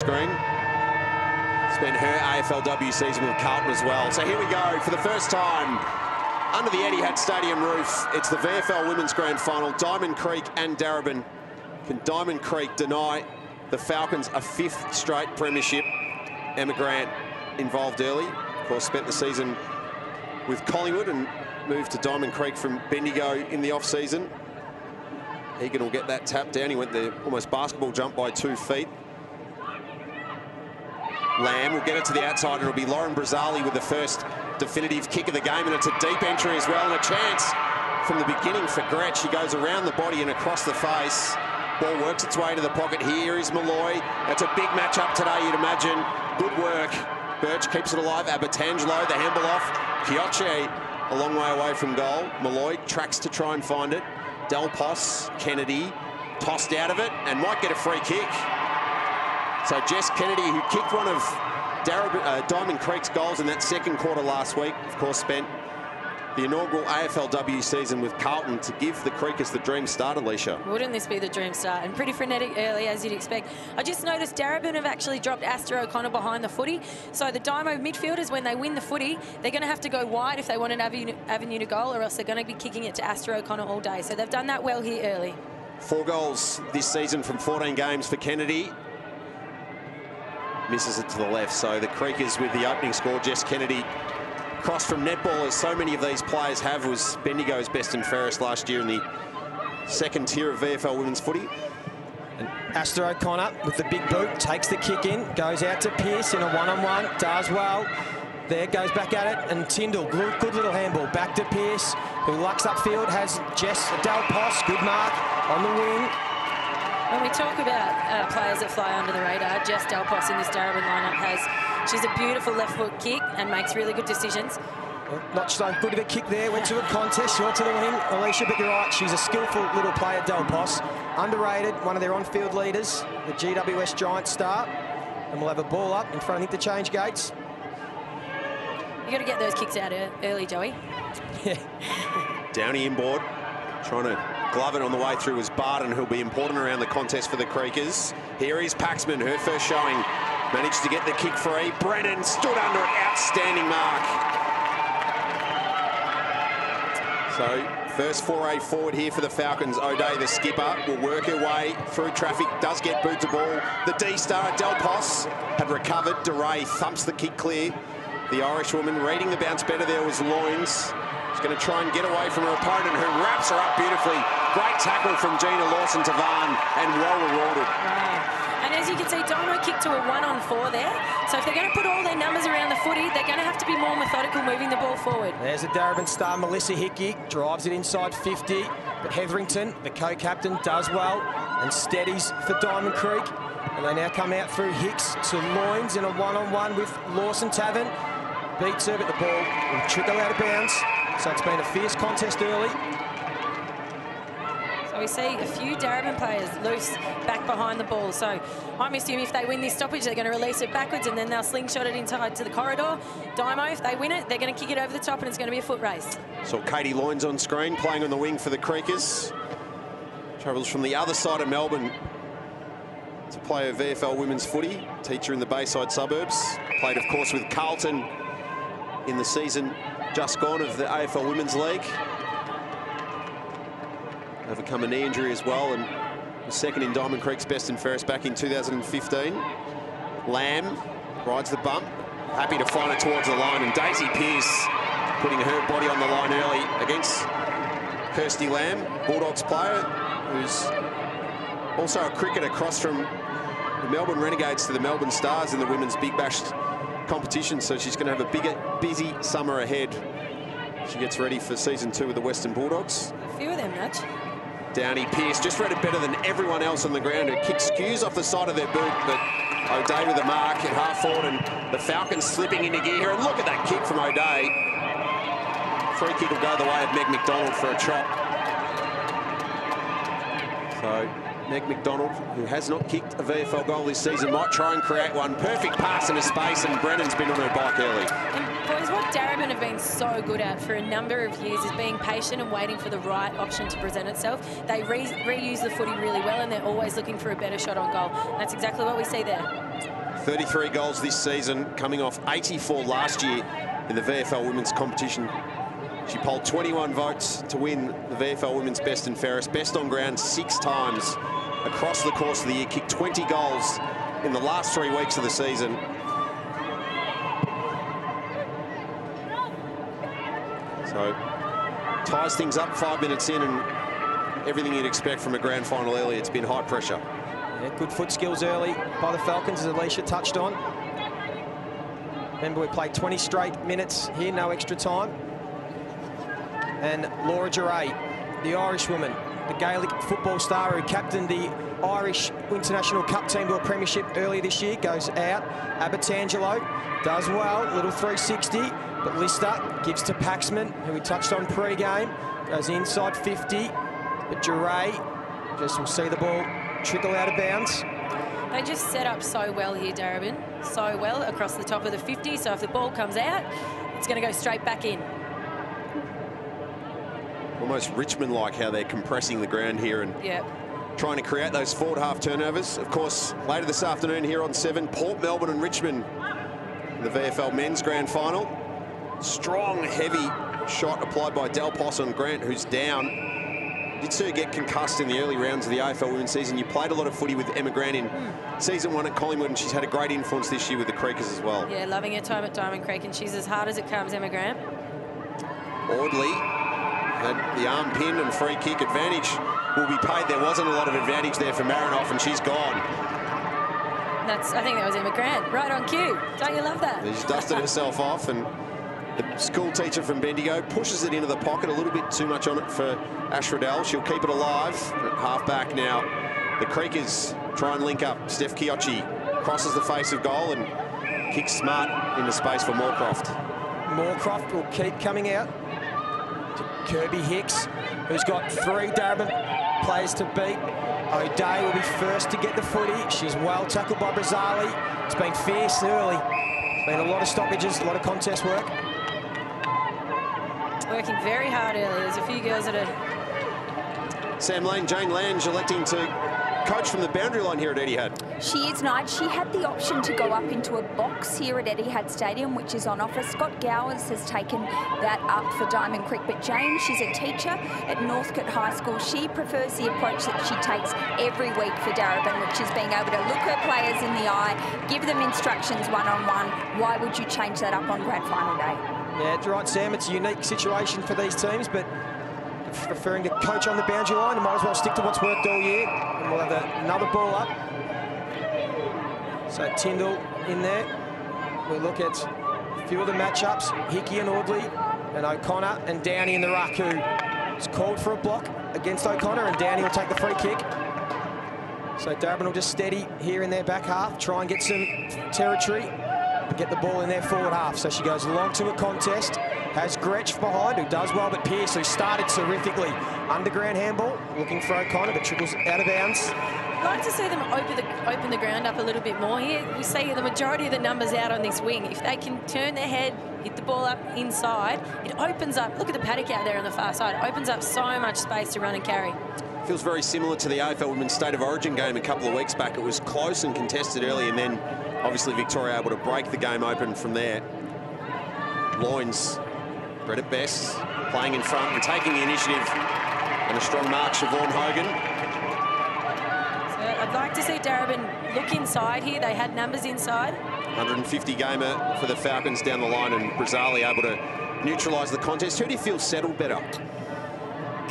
screen. Spent her AFLW season with Carlton as well. So here we go, for the first time, under the Etihad Stadium roof, it's the VFL Women's Grand Final. Diamond Creek and Darebin. Can Diamond Creek deny the Falcons a 5th straight premiership? Emma Grant involved early. Of course, spent the season with Collingwood and moved to Diamond Creek from Bendigo in the off-season. Egan will get that tap down. He went the almost basketball jump by 2 feet. Lamb will get it to the outside, and it'll be Lauren Brazzali with the first definitive kick of the game, and it's a deep entry as well, and a chance from the beginning for Gretsch. She goes around the body and across the face. Ball works its way to the pocket. Here is Malloy. That's a big match-up today, you'd imagine. Good work. Birch keeps it alive. Abertangelo, the handball off. Kioche a long way away from goal. Malloy tracks to try and find it. Delpos, Kennedy, tossed out of it and might get a free kick. So Jess Kennedy, who kicked one of Diamond Creek's goals in that second quarter last week, of course spent the inaugural AFLW season with Carlton to give the Creekers the dream start, Alicia. Wouldn't this be the dream start? And pretty frenetic early, as you'd expect. I just noticed Darebin have actually dropped Astor O'Connor behind the footy. So the Dymo midfielders, when they win the footy, they're going to have to go wide if they want an avenue to goal, or else they're going to be kicking it to Astor O'Connor all day. So they've done that well here early. 4 goals this season from 14 games for Kennedy. Misses it to the left. So the Creekers with the opening score, Jess Kennedy. Cross from netball, as so many of these players have, was Bendigo's best and fairest last year in the second tier of VFL women's footy. And Astor O'Connor with the big boot, takes the kick in, goes out to Pearce in a one-on-one, does well. There, goes back at it, and Tyndall, good little handball, back to Pearce, who lucks upfield, has Jess Delpos, good mark, on the wing. When we talk about players that fly under the radar, Jess Delpos in this Darebin lineup she's a beautiful left foot kick and makes really good decisions. Well, not so good of a kick there, went to a contest, short to the wing, Alicia, but you're right, she's a skillful little player, Delpos. Underrated, one of their on-field leaders, the GWS Giants star, and we'll have a ball up in front of the interchange gates. You got to get those kicks out early, Joey. Downey inboard, trying to glove it on the way through was Barton, who'll be important around the contest for the Creekers. Here is Paxman, her first showing. Managed to get the kick free. Brennan stood under it, outstanding mark. So, first foray forward here for the Falcons. O'Day, the skipper, will work her way through traffic, does get boot to ball. The D-star, Delpos, had recovered. DeRay thumps the kick clear. The Irish woman reading the bounce better there was Loynes. She's going to try and get away from her opponent, who wraps her up beautifully. Great tackle from Gina Lawson-Tavan, and well rewarded. Wow. And as you can see, Dymo kicked to a 1-on-4 there. So if they're going to put all their numbers around the footy, they're going to have to be more methodical moving the ball forward. There's a Darebin star, Melissa Hickey, drives it inside 50. But Hetherington, the co-captain, does well and steadies for Diamond Creek. And they now come out through Hicks to Loynes in a one-on-one with Lawson-Tavan. Beats her, but the ball will trickle out of bounds. So it's been a fierce contest early. So we see a few Darebin players loose back behind the ball. So I'm assuming if they win this stoppage, they're going to release it backwards and then they'll slingshot it inside to the corridor. Dymo, if they win it, they're going to kick it over the top and it's going to be a foot race. So Katie Loynes on screen, playing on the wing for the Creekers. Travels from the other side of Melbourne to play a VFL women's footy. Teacher in the Bayside suburbs. Played, of course, with Carlton in the season just gone of the AFL Women's League. Overcome a knee injury as well, and was second in Diamond Creek's best and fairest back in 2015. Lamb rides the bump, happy to find it towards the line, and Daisy Pearce putting her body on the line early against Kirsty Lamb, Bulldogs player, who's also a cricketer across from the Melbourne Renegades to the Melbourne Stars in the Women's Big Bash competition, so she's going to have a busy summer ahead. She gets ready for season 2 with the Western Bulldogs. A few of them, Nudge. Downey Pearce just read it better than everyone else on the ground. Her kick skews off the side of their boot, but O'Day with a mark at half forward, and the Falcons slipping into gear here. And look at that kick from O'Day. Free kick will go the way of Meg Mcdonald for a chop. So Meg Mcdonald, who has not kicked a VFL goal this season, might try and create one. Perfect pass into space, and Brennan's been on her bike early. And boys, what Darebin have been so good at for a number of years is being patient and waiting for the right option to present itself. They reuse the footy really well, and they're always looking for a better shot on goal. And that's exactly what we see there. 33 goals this season, coming off 84 last year in the VFL women's competition. She polled 21 votes to win the VFL Women's Best and Fairest. Best on ground 6 times across the course of the year. Kicked 20 goals in the last 3 weeks of the season. So ties things up 5 minutes in, and everything you'd expect from a grand final early. It's been high pressure. Yeah, good foot skills early by the Falcons, as Alicia touched on. Remember, we played 20 straight minutes here, no extra time. And Laura Duray, the Irish woman, the Gaelic football star who captained the Irish International Cup team to a premiership earlier this year, goes out. Abbatangelo does well, little 360, but Lister gives to Paxman, who we touched on pre-game, goes inside 50, but Duray just will see the ball trickle out of bounds. They just set up so well here, Darebin, so well across the top of the 50, so if the ball comes out, it's going to go straight back in. Almost Richmond-like how they're compressing the ground here and trying to create those forward half turnovers. Of course, later this afternoon here on 7, Port Melbourne and Richmond in the VFL men's grand final. Strong, heavy shot applied by Delpos on Grant, who's down. Did see her get concussed in the early rounds of the AFL women's season. You played a lot of footy with Emma Grant in season 1 at Collingwood, and she's had a great influence this year with the Creekers as well. Yeah, loving her time at Diamond Creek, and she's as hard as it comes, Emma Grant. Audley had the arm pin and free kick. Advantage will be paid. There wasn't a lot of advantage there for Marinoff, and she's gone. I think that was Emma Grant, right on cue. Don't you love that? She's dusted herself off, and the school teacher from Bendigo pushes it into the pocket, a little bit too much on it for Ash Riddell. She'll keep it alive at half back now. The Creekers try and link up. Steph Chiocci crosses the face of goal and kicks smart into space for Moorcroft. Moorcroft will keep coming out to Kirby Hicks, who's got 3 Darebin players to beat. O'Day will be first to get the footy. She's well tackled by Brazzali. It's been fierce early. Been a lot of stoppages, a lot of contest work. Working very hard early. There's a few girls that are... Sam Lane, Jane Lange electing to coach from the boundary line here at Etihad. She is, Nige. She had the option to go up into a box here at Etihad Stadium, which is on offer. Scott Gowers has taken that up for Diamond Creek. But Jane, she's a teacher at Northcote High School. She prefers the approach that she takes every week for Darebin, which is being able to look her players in the eye, give them instructions one-on-one. Why would you change that up on grand final day? Yeah, that's right, Sam. It's a unique situation for these teams, but preferring to coach on the boundary line, you might as well stick to what's worked all year. And we'll have another ball up. So Tyndall in there. We look at a few of the matchups. Hickey and Audley and O'Connor and Downey in the ruck, who is called for a block against O'Connor, and Downey will take the free kick. So Darebin will just steady here in their back half, try and get some territory and get the ball in their forward half. So she goes along to a contest, has Gretsch behind, who does well, but Pearce, who started terrifically. Underground handball, looking for O'Connor, but trickles out of bounds. I'd like to see them open the ground up a little bit more here. We see the majority of the numbers out on this wing. If they can turn their head, hit the ball up inside, it opens up. Look at the paddock out there on the far side. It opens up so much space to run and carry. Feels very similar to the AFL Women's State of Origin game a couple of weeks back. It was close and contested early, and then obviously Victoria able to break the game open from there. Loins, Brett at best, playing in front and taking the initiative, and a strong mark, Siobhan Hogan. So I'd like to see Darebin look inside here. They had numbers inside. 150 gamer for the Falcons down the line, and Brazzali able to neutralise the contest. Who do you feel settled better?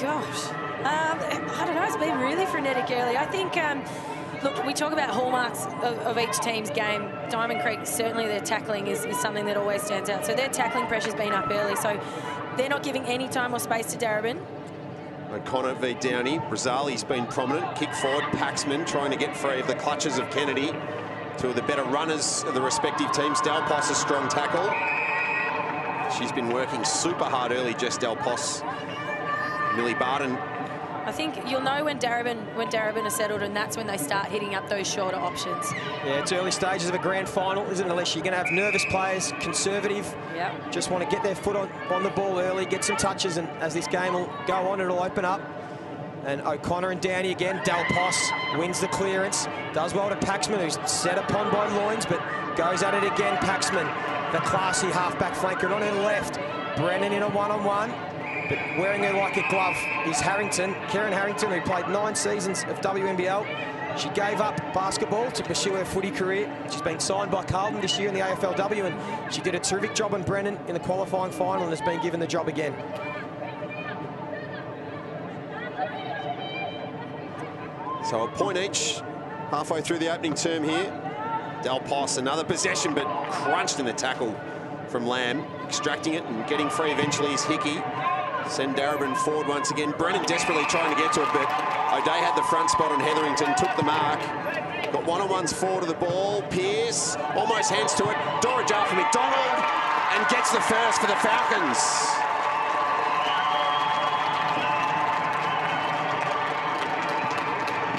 Gosh. I don't know, it's been really frenetic early. I think, look, we talk about hallmarks of each team's game. Diamond Creek, certainly their tackling is something that always stands out. So their tackling pressure's been up early, so they're not giving any time or space to Darebin. O'Connor v Downey. Brazzali's been prominent. Kick forward, Paxman trying to get free of the clutches of Kennedy. Two of the better runners of the respective teams. Delpos, a strong tackle. She's been working super hard early, Jess Delpos. Millie Barton I think you'll know when Darebin are settled, and that's when they start hitting up those shorter options. Yeah, it's early stages of a grand final, isn't it, Unless you're going to have nervous players, conservative. Yep. Just want to get their foot on the ball early, get some touches, and as this game will go on, it'll open up. And O'Connor and Downey again. Delpos wins the clearance. Does well to Paxman, who's set upon by Loins, but goes at it again. Paxman, the classy halfback flanker on her left. Brennan in a one-on-one. But wearing her like a glove is Harrington. Karen Harrington, who played 9 seasons of WNBL. She gave up basketball to pursue her footy career. She's been signed by Carlton this year in the AFLW, and she did a terrific job on Brennan in the qualifying final and has been given the job again. So a point each, halfway through the opening term here. Delpos, another possession, but crunched in the tackle from Lamb. Extracting it and getting free eventually is Hickey. Send Darebin forward once again. Brennan desperately trying to get to it, but O'Day had the front spot on Hetherington, took the mark. Got one-on-ones forward of the ball. Pearce almost hands to it. Dora-Jar for McDonald, and gets the first for the Falcons.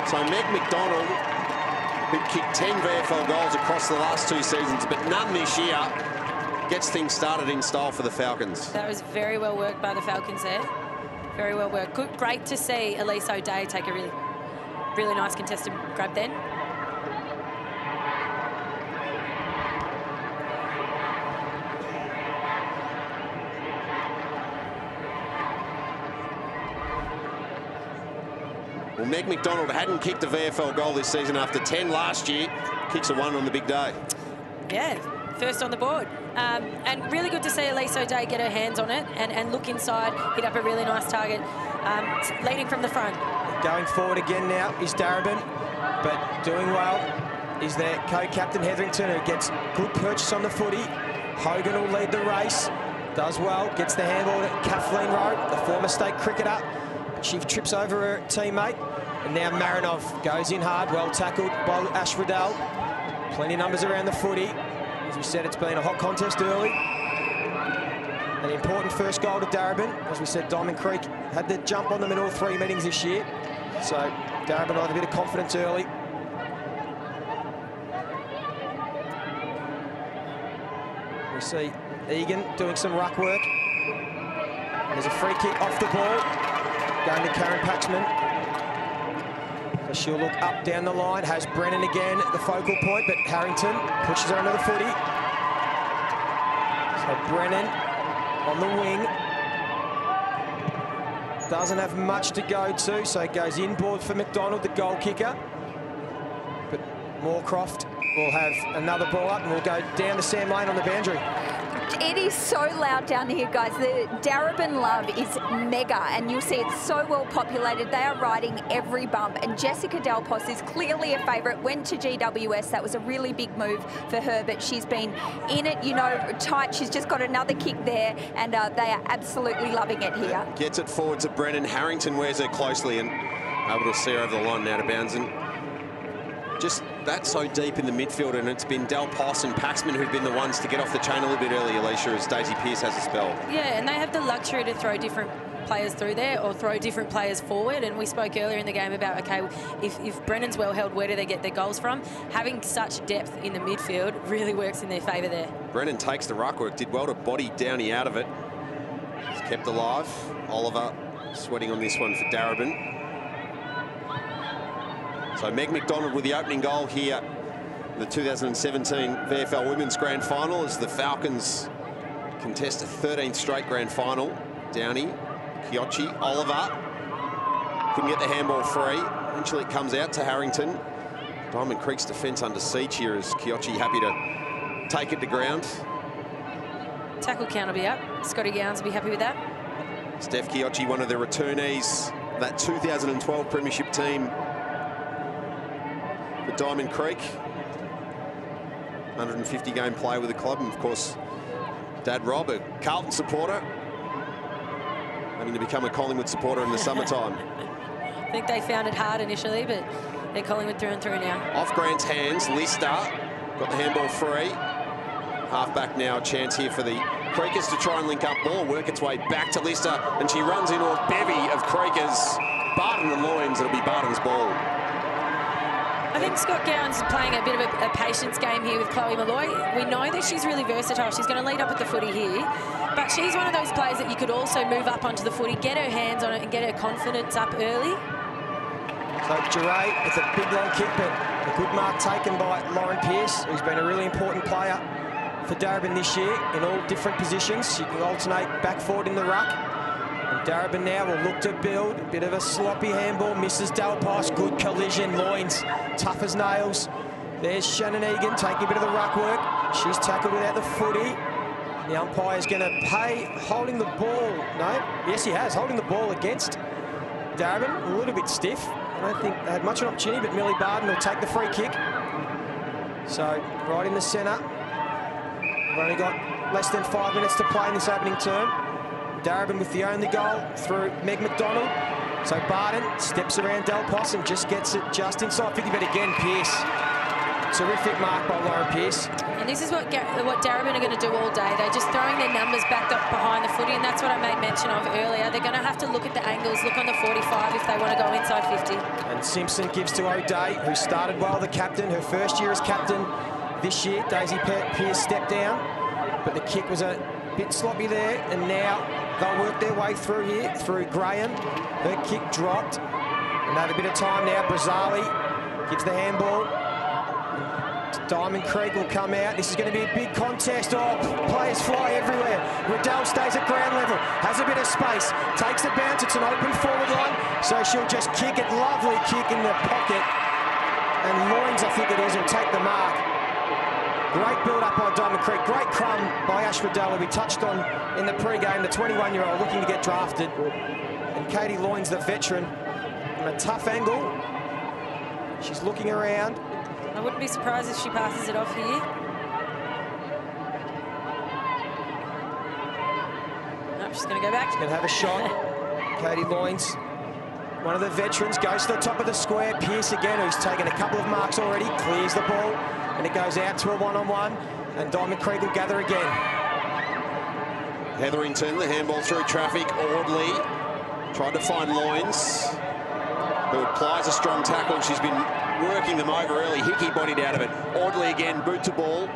So Meg Mcdonald, who kicked 10 VFL goals across the last 2 seasons, but none this year, gets things started in style for the Falcons. That was very well worked by the Falcons there. Very well worked. Good, great to see Elise O'Day take a really nice contested grab then. Well, Meg Mcdonald hadn't kicked a VFL goal this season after 10 last year. Kicks a 1 on the big day. Yeah, first on the board. And really good to see Elise O'Day get her hands on it and look inside, hit up a really nice target, leading from the front. Going forward again now is Darebin, but doing well is their co-captain Hetherington, who gets good purchase on the footy. Hogan will lead the race, does well, gets the handball to Kathleen Rowe, the former state cricketer. She trips over her teammate, and now Marinov goes in hard, well tackled by Ash Riddell. Plenty of numbers around the footy. As we said, it's been a hot contest early. An important first goal to Darebin. As we said, Diamond Creek had the jump on them in all 3 meetings this year. So Darebin will have a bit of confidence early. We see Egan doing some ruck work. There's a free kick off the ball, going to Karen Paxman. So she'll look up down the line, has Brennan again at the focal point, but Harrington pushes her under the footy. So Brennan on the wing. Doesn't have much to go to, so it goes inboard for McDonald, the goal kicker. But Moorcroft will have another ball up and will go down to Sam Lane on the boundary. It is so loud down here, guys. The Darebin love is mega, and you'll see it's so well populated. They are riding every bump, and Jessica Delpos is clearly a favourite. Went to GWS. That was a really big move for her, but she's been in it, you know, tight. She's just got another kick there, and they are absolutely loving it here. Gets it forward to Brennan. Harrington wears her closely and able to see her over the line and out of bounds. And just that so deep in the midfield, and it's been Delpos and Paxman who've been the ones to get off the chain a little bit early, Alicia, as Daisy Pearce has a spell. Yeah, and they have the luxury to throw different players through there or throw different players forward. And we spoke earlier in the game about, okay, if Brennan's well held, where do they get their goals from? Having such depth in the midfield really works in their favour there. Brennan takes the ruck work, did well to body Downey out of it. He's kept alive. Oliver sweating on this one for Darebin. So Meg Mcdonald with the opening goal here in the 2017 VFL Women's Grand Final as the Falcons contest a 13th straight Grand Final. Downey, Chiocci, Oliver. Couldn't get the handball free. Eventually it comes out to Harrington. Diamond Creek's defence under siege here as Chiocci happy to take it to ground. Tackle count will be up. Scotty Gowns will be happy with that. Steph Chiocci, one of the returnees, that 2012 Premiership team for Diamond Creek. 150 game play with the club, and of course Dad Rob, a Carlton supporter, having to become a Collingwood supporter in the summertime. I think they found it hard initially, but they're Collingwood through and through now. Off Grant's hands, Lister got the handball free. Half-back now, a chance here for the Creekers to try and link up ball, work its way back to Lister, and she runs into a bevy of Creekers. Barton and Loynes, it'll be Barton's ball. I think Scott Gowan's playing a bit of a patience game here with Chloe Malloy. We know that she's really versatile. She's going to lead up with the footy here. But she's one of those players that you could also move up onto the footy, get her hands on it and get her confidence up early. So Duray with a big long kick, but a good mark taken by Lauren Pearce, who's been a really important player for Darebin this year in all different positions. She can alternate back forward in the ruck. And Darebin now will look to build. A bit of a sloppy handball, misses Delpos, good collision. Loynes, tough as nails. There's Shannon Egan taking a bit of the ruck work. She's tackled without the footy. The umpire's going to pay, holding the ball. No, yes he has, holding the ball against Darebin. A little bit stiff. I don't think they had much of an opportunity, but Millie Barton will take the free kick. So, right in the centre. We've only got less than 5 minutes to play in this opening term. Darebin with the only goal through Meg Mcdonald. So Barton steps around Delpos and just gets it just inside 50, but again, Pearce. Terrific mark by Lauren Pearce. And this is what Darebin are going to do all day. They're just throwing their numbers back up behind the footy, and that's what I made mention of earlier. They're going to have to look at the angles, look on the 45 if they want to go inside 50. And Simpson gives to O'Day, who started well, the captain, her first year as captain this year. Daisy Pearce stepped down, but the kick was a bit sloppy there, and now they'll work their way through here, through Graham. Her kick dropped, and they have a bit of time now. Brazzali gives the handball. Diamond Creek will come out. This is going to be a big contest. Oh, players fly everywhere. Riddell stays at ground level, has a bit of space, takes the bounce. It's an open forward line, so she'll just kick it. Lovely kick in the pocket. And Loynes, I think it is, will take the mark. Great build-up by Diamond Creek. Great crumb by Ash Riddell, who we touched on in the pre-game, the 21-year-old looking to get drafted. And Katie Loynes, the veteran, on a tough angle. She's looking around. I wouldn't be surprised if she passes it off here. Nope, she's going to go back. She's going to have a shot. Katie Loynes, one of the veterans, goes to the top of the square. Pearce again, who's taken a couple of marks already, clears the ball, and it goes out to a one-on-one, and Diamond Creek will gather again. Hetherington, the handball through traffic. Audley tried to find Loynes, who applies a strong tackle. She's been working them over early. Hickey bodied out of it. Audley again, boot to ball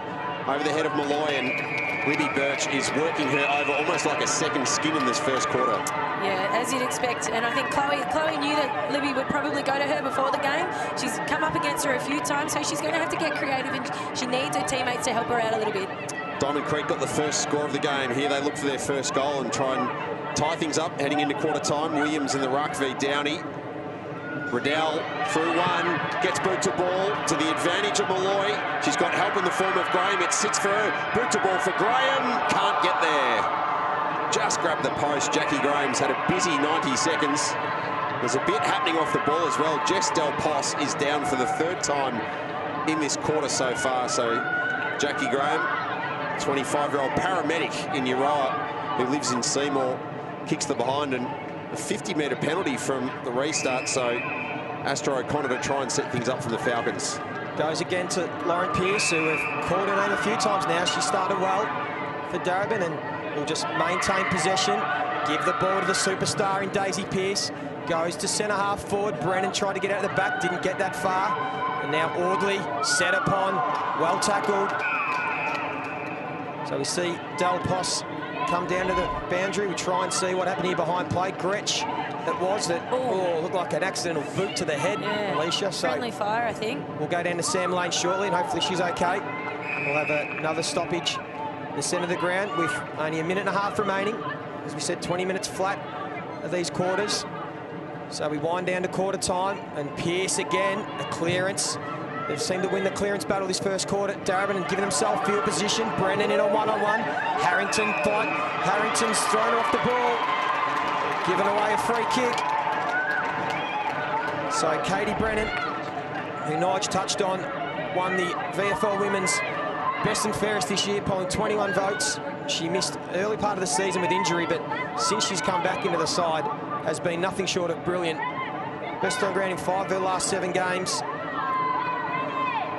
over the head of Malloy, and Libby Birch is working her over almost like a second skin in this first quarter. Yeah, as you'd expect. And I think Chloe knew that Libby would probably go to her before the game. She's come up against her a few times, so she's going to have to get creative, and she needs her teammates to help her out a little bit. Diamond Creek got the first score of the game. Here they look for their first goal and try and tie things up heading into quarter time. Williams in the ruck v Downey. Riddell through one, gets boot to ball to the advantage of Malloy. She's got help in the form of Graham. It sits for her. Boot to ball for Graham. Can't get there. Just grabbed the post. Jackie Graham's had a busy 90 seconds. There's a bit happening off the ball as well. Jess Delpos is down for the third time in this quarter so far. So Jackie Graham, 25-year-old paramedic in Euroa, who lives in Seymour, kicks the behind, and a 50-metre penalty from the restart, so Astro O'Connor to try and set things up from the Falcons. Goes again to Lauren Pearce, who have called her name a few times now. She started well for Darebin and will just maintain possession. Give the ball to the superstar in Daisy Pearce. Goes to centre half forward. Brennan tried to get out of the back, didn't get that far. And now Audley set upon, well tackled. So we see Delpos come down to the boundary. We try and see what happened here behind play. Gretsch, looked like an accidental boot to the head, yeah. Alicia. So friendly fire, I think. We'll go down to Sam Lane shortly, and hopefully she's okay. And we'll have another stoppage in the centre of the ground with only a minute and a half remaining. As we said, 20 minutes flat of these quarters. So we wind down to quarter time, and Pearce again, a clearance. They've seemed to win the clearance battle this first quarter. Darebin and given himself field position. Brennan in on one-on-one. Harrington fight. Harrington's thrown off the ball. Given away a free kick. So Katie Brennan, who Nige touched on, won the VFL Women's Best and Fairest this year, polling 21 votes. She missed early part of the season with injury, but since she's come back into the side, has been nothing short of brilliant. Best on ground in 5 of her last 7 games.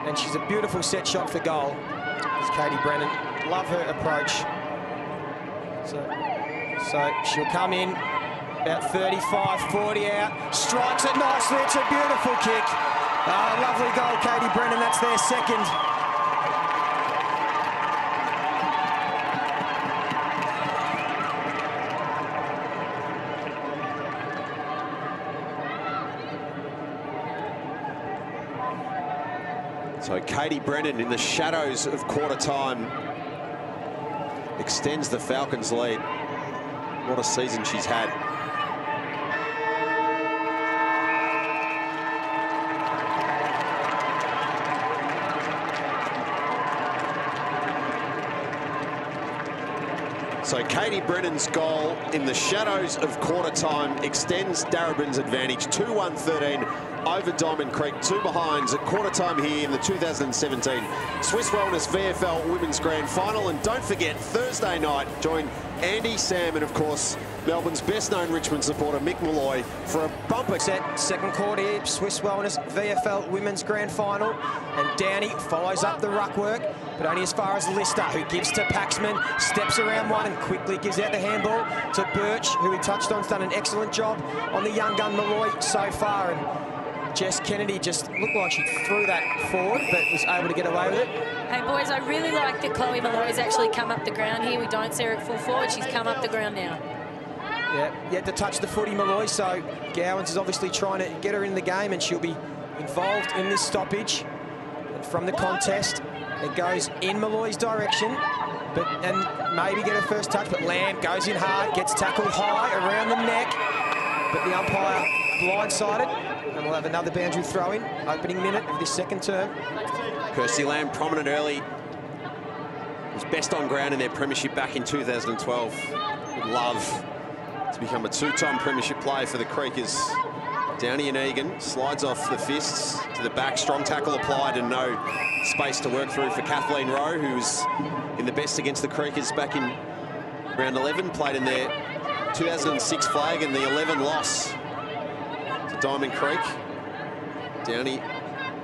And she's a beautiful set shot for goal. Is Katie Brennan. Love her approach. So she'll come in. about 35, 40 out. Strikes it nicely. It's a beautiful kick. Lovely goal, Katie Brennan. That's their second. So Katie Brennan in the shadows of quarter time extends the Falcons' lead. What a season she's had. So Katie Brennan's goal in the shadows of quarter time extends Darebin's advantage 2-1-13 over Diamond Creek. 2 behinds at quarter time here in the 2017 Swisse Wellness VFL Women's Grand Final. And don't forget, Thursday night, join Andy, Sam, and of course Melbourne's best known Richmond supporter Meg Malloy for a bumper set. Second quarter here, Swisse Wellness VFL Women's Grand Final, and Downey follows up the ruck work, but only as far as Lister, who gives to Paxman, steps around one and quickly gives out the handball to Birch, who we touched on, has done an excellent job on the young gun Malloy so far. And Jess Kennedy just looked like she threw that forward, but was able to get away with it. Hey boys, I really like that Chloe Malloy's actually come up the ground here. We don't see her at full forward. She's come up the ground now. Yeah, yet to touch the footy, Malloy, so Gowans is obviously trying to get her in the game, and she'll be involved in this stoppage. And from the contest, it goes in Malloy's direction, and maybe get her first touch, but Lamb goes in hard, gets tackled high around the neck, but the umpire blindsided, and we'll have another boundary throw-in, opening minute of this second term. Kirsty Lamb, prominent early, was best on ground in their premiership back in 2012. Would love to become a 2-time premiership player for the Creekers. Downey and Egan slides off the fists to the back. Strong tackle applied and no space to work through for Kathleen Rowe, who was in the best against the Creekers back in round 11. Played in their 2006 flag and the 11 loss to Diamond Creek. Downey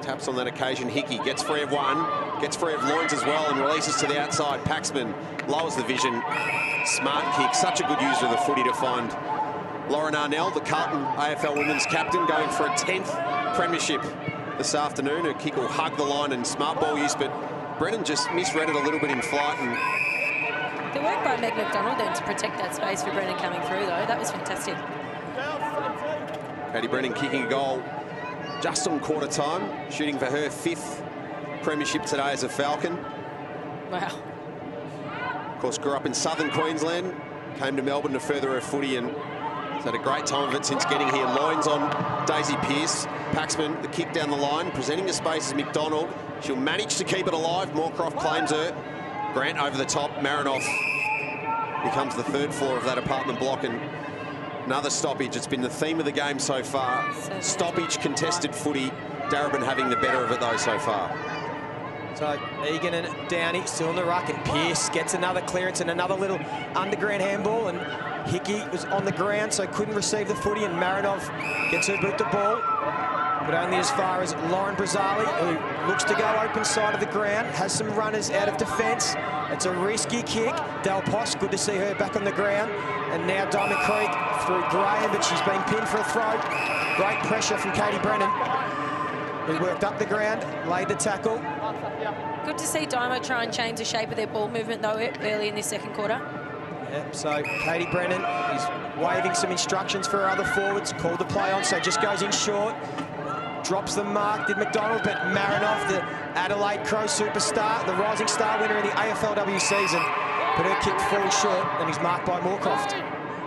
taps on that occasion. Hickey gets free of one, gets free of Loins as well, and releases to the outside. Paxman lowers the vision. Smart kick, such a good user of the footy to find Lauren Arnell, the Carlton AFL women's captain, going for a 10th premiership this afternoon. Her kick will hug the line and smart ball use, but Brennan just misread it a little bit in flight. And the work by Meg Mcdonald then to protect that space for Brennan coming through, though, that was fantastic. Katie Brennan kicking a goal just on quarter time, shooting for her 5th premiership today as a Falcon. Wow. Of course, grew up in southern Queensland, came to Melbourne to further her footy, and has had a great time of it since getting here. Loins on Daisy Pearce. Paxman, the kick down the line, presenting the space as McDonald. She'll manage to keep it alive. Moorcroft claims her. Grant over the top. Marinoff becomes the 3rd floor of that apartment block, and another stoppage. It's been the theme of the game so far. Stoppage, contested footy. Darebin having the better of it, though, so far. So Egan and Downey still in the ruck, and Pearce gets another clearance and another little underground handball, and Hickey was on the ground, so couldn't receive the footy, and Marinov gets her boot the ball, but only as far as Lauren Brazzali, who looks to go open side of the ground, has some runners out of defence. It's a risky kick. Del Posh, good to see her back on the ground, and now Diamond Creek through Graham, but she's been pinned for a throw. Great pressure from Katie Brennan, who worked up the ground, laid the tackle. Good to see Dymo try and change the shape of their ball movement, though, early in this second quarter. Yep, so Katie Brennan is waving some instructions for her other forwards, called the play on, so just goes in short. Drops the mark, did McDonald, but Marinoff, the Adelaide Crow superstar, the rising star winner in the AFLW season, but her kick falls short and is marked by Moorcroft.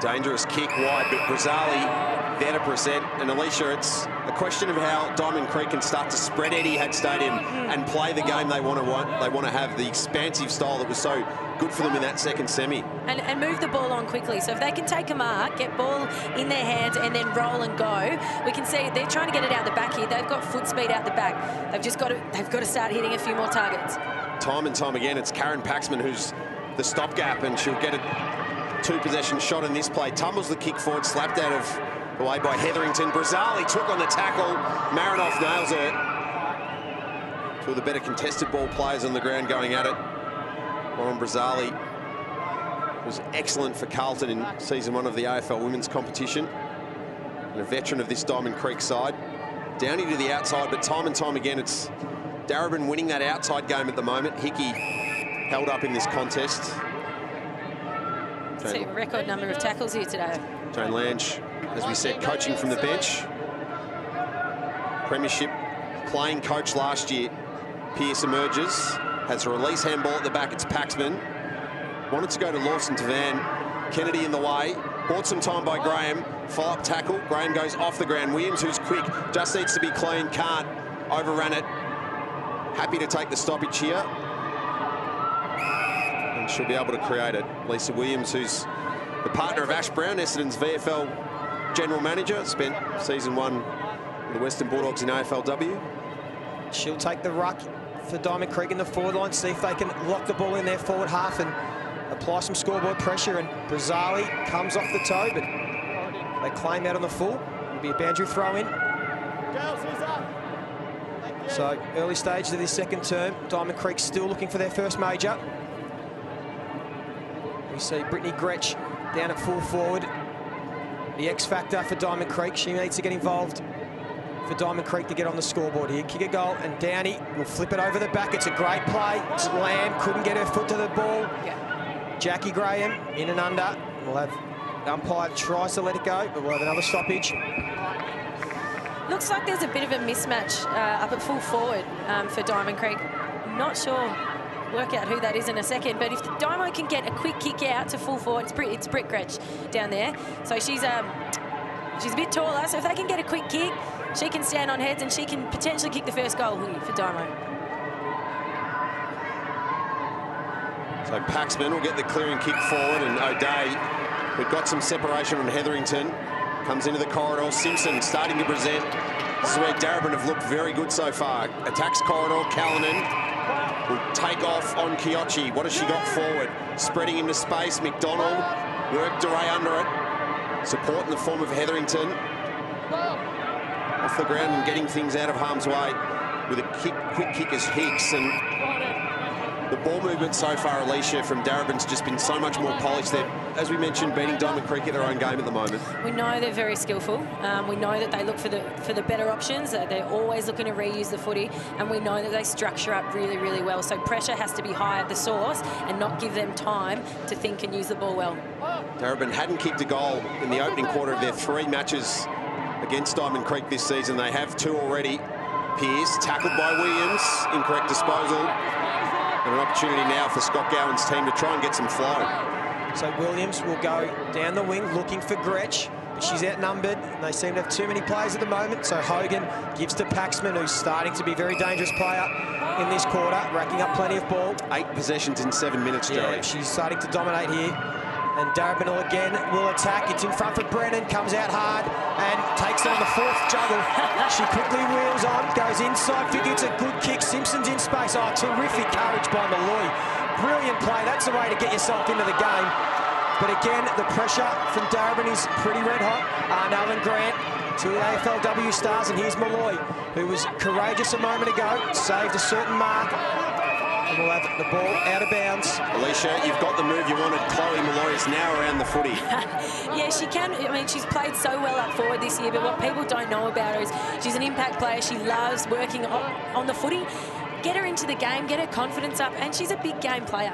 Dangerous kick wide, but Brazzali there to present. And Alicia, it's a question of how Diamond Creek can start to spread Etihad Stadium and play the game they want to have, the expansive style that was so good for them in that second semi. And move the ball on quickly. So if they can take a mark, get ball in their hands and then roll and go, we can see they're trying to get it out the back here. They've got foot speed out the back. They've got to start hitting a few more targets. Time and time again, it's Karen Paxman who's the stopgap, and she'll get a 2-possession shot in this play. Tumbles the kick forward, slapped out of the way by Hetherington. Brazzali took on the tackle. Marinoff nails her. Two of the better contested ball players on the ground going at it. Lauren Brazzali was excellent for Carlton in season 1 of the AFL women's competition. And a veteran of this Diamond Creek side. Downey to the outside, but time and time again, it's Darebin winning that outside game at the moment. Hickey held up in this contest. See a record number of tackles here today. Jane Lange, as we said, coaching from the bench. Premiership playing coach last year. Pearce emerges, has a release handball at the back. It's Paxman. Wanted to go to Lawson Tavan. Kennedy in the way. Bought some time by Graham. Follow-up tackle. Graham goes off the ground. Williams, who's quick, just needs to be clean. Can't. Overrun it. Happy to take the stoppage here. And she'll be able to create it. Lisa Williams, who's the partner of Ash Brown, Essendon's VFL general manager. Spent season 1 with the Western Bulldogs in AFLW. She'll take the ruck for Diamond Creek in the forward line, see if they can lock the ball in their forward half and apply some scoreboard pressure. And Brazzali comes off the toe, but they claim out on the full. It'll be a boundary throw in. So early stages of this second term, Diamond Creek still looking for their first major. We see Brittany Gretsch down at full forward. The X factor for Diamond Creek. She needs to get involved for Diamond Creek to get on the scoreboard here. Kick a goal, and Downey will flip it over the back. It's a great play. Lamb couldn't get her foot to the ball. Jackie Graham in and under. We'll have the umpire tries to let it go, but we'll have another stoppage. Looks like there's a bit of a mismatch up at full forward for Diamond Creek. I'm not sure. Work out who that is in a second, but if the Dymo can get a quick kick out to full forward, it's Britt Gretsch down there. So she's a bit taller, so if they can get a quick kick, she can stand on heads and she can potentially kick the first goal here for Dymo. So Paxman will get the clearing kick forward, and O'Day, we've got some separation on Hetherington. Comes into the corridor. Simpson starting to present. This is where Darebin have looked very good so far. Attacks corridor. Callanan will take off on Kiochi. What has she got forward? Spreading into space. McDonald worked her way under it. Support in the form of Hetherington. Off the ground and getting things out of harm's way with a quick kick as Hicks. And the ball movement so far, Alicia, from Darebin's just been so much more polished. They're, as we mentioned, beating Diamond Creek at their own game at the moment. We know they're very skillful. We know that they look for the better options. They're always looking to reuse the footy, and we know that they structure up really, really well. So pressure has to be high at the source and not give them time to think and use the ball well. Darebin hadn't kicked a goal in the opening quarter of their 3 matches against Diamond Creek this season. They have 2 already. Pearce tackled by Williams, incorrect disposal. And an opportunity now for Scott Gowan's team to try and get some flow. So Williams will go down the wing looking for Gretsch, but she's outnumbered. And they seem to have too many players at the moment. So Hogan gives to Paxman, who's starting to be a very dangerous player in this quarter, racking up plenty of ball. 8 possessions in 7 minutes, Joey. Yeah, she's starting to dominate here. And Darebin will attack. It's in front for Brennan, comes out hard and takes on the 4th juggle. She quickly wheels on, goes inside 50. It's a good kick. Simpson's in space. Oh, terrific courage by Malloy. Brilliant play. That's the way to get yourself into the game. But again, the pressure from Darebin is pretty red hot. Alan Grant, 2 AFLW stars, and here's Malloy, who was courageous a moment ago, saved a certain mark. And we'll have the ball out of bounds. Alicia, you've got the move you wanted. Chloe Malloy is now around the footy. Yeah, she can. I mean, she's played so well up forward this year, but what people don't know about her is she's an impact player. She loves working on the footy. Get her into the game, get her confidence up, and she's a big game player.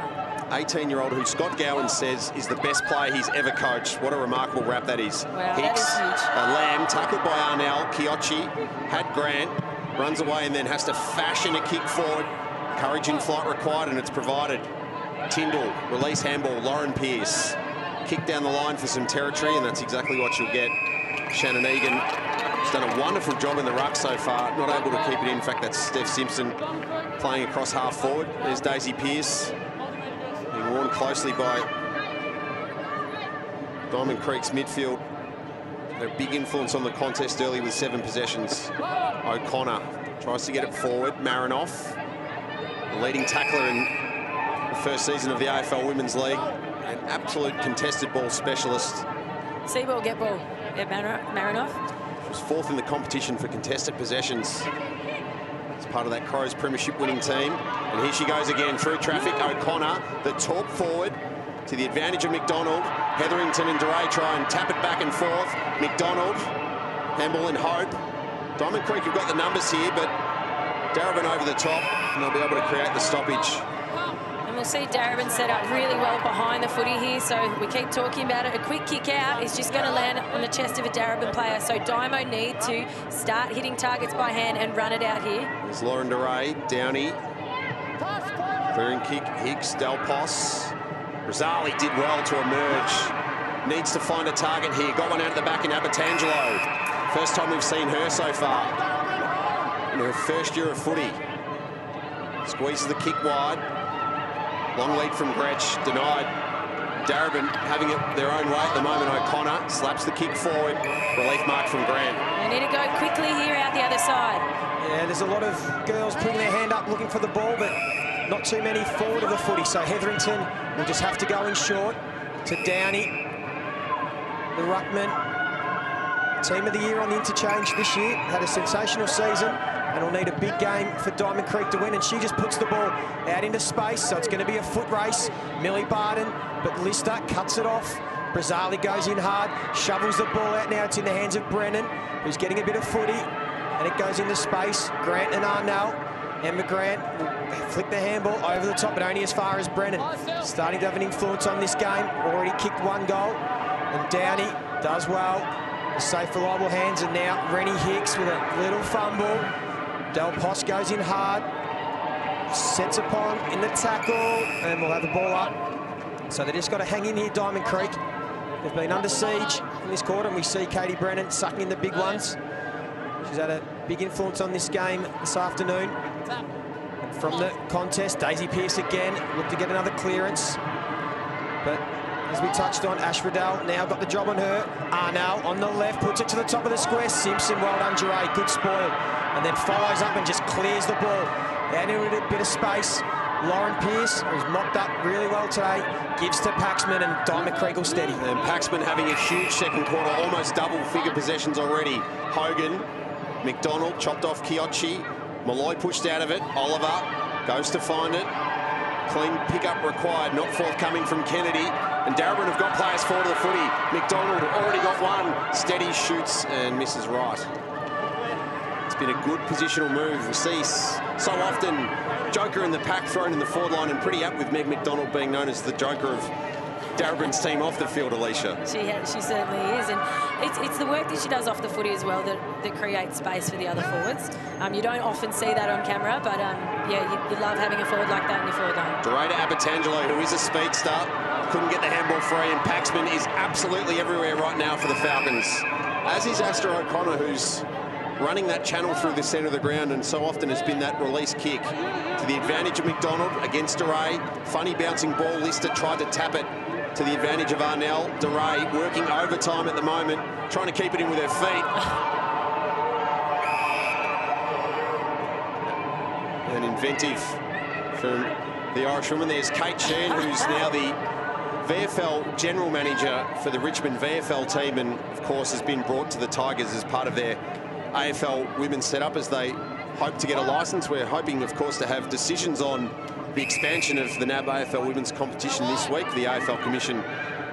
18-year-old who Scott Gowan says is the best player he's ever coached. What a remarkable wrap that is. Wow, Hicks, that is huge. Lamb, tackled by Arnell. Kiochi had Grant, runs away and then has to fashion a kick forward. Courage in flight required, and it's provided. Tyndall, release handball, Lauren Pearce. Kick down the line for some territory, and that's exactly what you'll get. Shannon Egan has done a wonderful job in the ruck so far, not able to keep it in. In fact, that's Steph Simpson playing across half forward. There's Daisy Pearce, being worn closely by Diamond Creek's midfield. They're a big influence on the contest early with 7 possessions. O'Connor tries to get it forward. Marinoff, the leading tackler in the first season of the AFL Women's League. An absolute contested ball specialist. See ball, get ball. Yeah, Marinoff. She was 4th in the competition for contested possessions. As part of that Crows premiership winning team. And here she goes again through traffic. O'Connor, the talk forward. to the advantage of McDonald. Hetherington and DeRay try and tap it back and forth. McDonald, handball and Hope. Diamond Creek have got the numbers here, but Darebin over the top, and they'll be able to create the stoppage. And we'll see Darebin set up really well behind the footy here, so we keep talking about it. A quick kick out is just going to land on the chest of a Darebin player, so Dymo need to start hitting targets by hand and run it out here. There's Lauren DeRay, Downey. Clearing kick, Hicks, Delpos. Rosali did well to emerge. Needs to find a target here. Got one out at the back in Abertangelo. First time we've seen her so far in her first year of footy. Squeezes the kick wide. Long lead from Gretsch, denied. Darebin having it their own way at the moment. O'Connor slaps the kick forward. Relief mark from Grant. They need to go quickly here out the other side. Yeah, there's a lot of girls putting their hand up looking for the ball, but not too many forward of the footy. So Hetherington will just have to go in short to Downey. The ruckman, team of the year on the interchange this year. Had a sensational season. And will need a big game for Diamond Creek to win. And she just puts the ball out into space. So it's going to be a foot race. Millie Barden, but Lister cuts it off. Brazali goes in hard, shovels the ball out. Now it's in the hands of Brennan, who's getting a bit of footy. And it goes into space. Grant and Arnell. Emma Grant will flick the handball over the top, but only as far as Brennan. Starting to have an influence on this game. Already kicked one goal. And Downey does well. The safe, reliable hands. And now Renny Hicks with a little fumble. Del Pos goes in hard, sets upon in the tackle, and we'll have the ball up. So they just got to hang in here, Diamond Creek. They've been under siege in this quarter, and we see Katie Brennan sucking in the big ones. She's had a big influence on this game this afternoon. And from the contest, Daisy Pearce again looked to get another clearance. But as we touched on, Ash Riddell now got the job on her. Arnell on the left, puts it to the top of the square. Simpson, well done, Jeray, good spoil. And then follows up and just clears the ball. Out into a bit of space. Lauren Pearce, who's mopped up really well today, gives to Paxman, and Diamond Creek will steady. And Paxman having a huge second quarter, almost double-figure possessions already. Hogan, McDonald chopped off Chiocci. Malloy pushed out of it. Oliver goes to find it. Clean pickup required, not forthcoming from Kennedy. And Darebin have got players forward to the footy. McDonald already got one. Steady, shoots and misses right. It's been a good positional move. We see so often Joker in the pack thrown in the forward line, and pretty apt with Meg Mcdonald being known as the Joker of Darebin's team off the field, Alicia. She certainly is, and it's the work that she does off the footy as well that creates space for the other forwards. You don't often see that on camera, but yeah, you love having a forward like that in your forward line. DeRay Abertangelo, who is a speedster, couldn't get the handball free, and Paxman is absolutely everywhere right now for the Falcons, as is Astor O'Connor, who's running that channel through the centre of the ground, and so often has been that release kick to the advantage of McDonald against DeRay. Funny bouncing ball. Lister tried to tap it to the advantage of Arnell. DeRay working overtime at the moment, trying to keep it in with her feet. And inventive from the Irishwoman. There's Kate Sheehan, who's now the VFL General Manager for the Richmond VFL team, and of course has been brought to the Tigers as part of their AFL women's setup as they hope to get a licence. We're hoping, of course, to have decisions on the expansion of the NAB AFL women's competition this week. The AFL Commission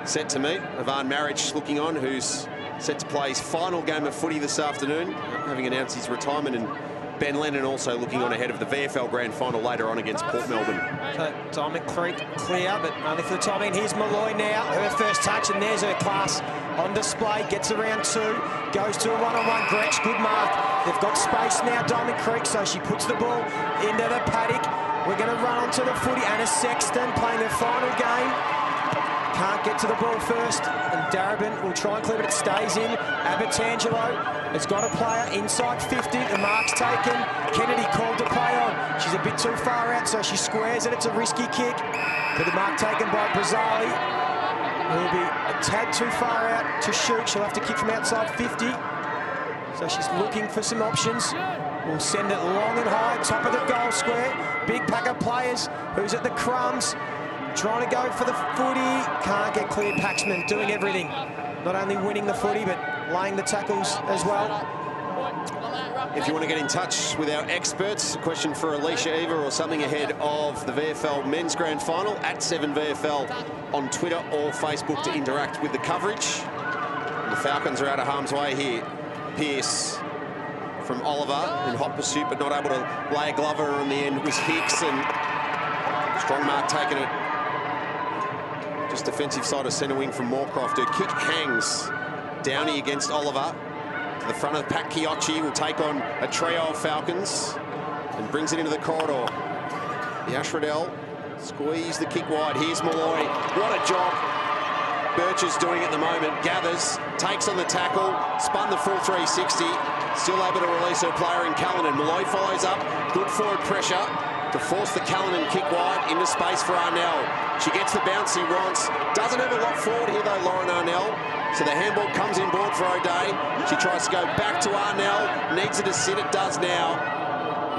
set to meet. Ivan Maric looking on, who's set to play his final game of footy this afternoon, having announced his retirement, and Ben Lennon also looking on ahead of the VFL Grand Final later on against Port Melbourne. So Diamond Creek clear, but only for the time being. Here's Malloy now, her first touch, and there's her class on display. Gets around two, goes to a one-on-one. Gretsch, good mark. They've got space now, Diamond Creek, so she puts the ball into the paddock. We're going to run onto the footy. Anna Sexton playing their final game. Can't get to the ball first, and Darebin will try and clear it. It stays in. Abertangelo has got a player inside 50. The mark's taken. Kennedy called to play on. She's a bit too far out, so she squares it. It's a risky kick. But the mark taken by Brazali. Will be a tad too far out to shoot. She'll have to kick from outside 50. So she's looking for some options. We'll send it long and high, top of the goal square. Big pack of players. Who's at the crumbs? Trying to go for the footy. Can't get clear. Paxman doing everything. Not only winning the footy, but laying the tackles as well. If you want to get in touch with our experts, a question for Alicia Eva or something ahead of the VFL Men's Grand Final, at 7VFL on Twitter or Facebook to interact with the coverage. And the Falcons are out of harm's way here. Pearce from Oliver in hot pursuit, but not able to lay a glover on the end. It was Hicks, and strong mark taking it. Just defensive side of centre wing from Moorcroft. Her kick hangs. Downey against Oliver. To the front of the pack, Kiyochi will take on a trio of Falcons and brings it into the corridor. The Ashredell squeeze the kick wide. Here's Malloy. What a job Birch is doing at the moment. Gathers, takes on the tackle, spun the full 360. Still able to release her player in Callanan. Malloy follows up. Good forward pressure to force the Callanan kick wide into space for Arnell. She gets the bounce he wants. Doesn't have a lot forward here though, Lauren Arnell. So the handball comes in board for O'Day. She tries to go back to Arnell. Needs it to sit. It does now.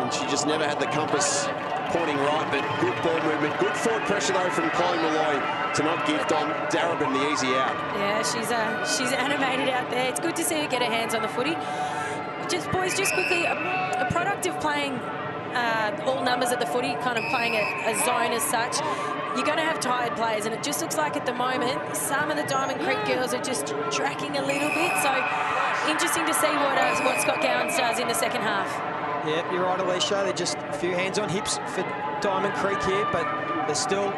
And she just never had the compass pointing right, but good ball movement. Good forward pressure though from Chloe Malloy to not give Darebin the easy out. Yeah, she's animated out there. It's good to see her get her hands on the footy. Boys, just quickly, a product of playing all numbers at the footy, kind of playing a zone as such. You're going to have tired players, and it just looks like at the moment some of the Diamond Creek girls are just tracking a little bit. So interesting to see what Scott Gowans does in the second half. Yeah, you're right, Alicia. They're just a few hands on hips for Diamond Creek here, but there's still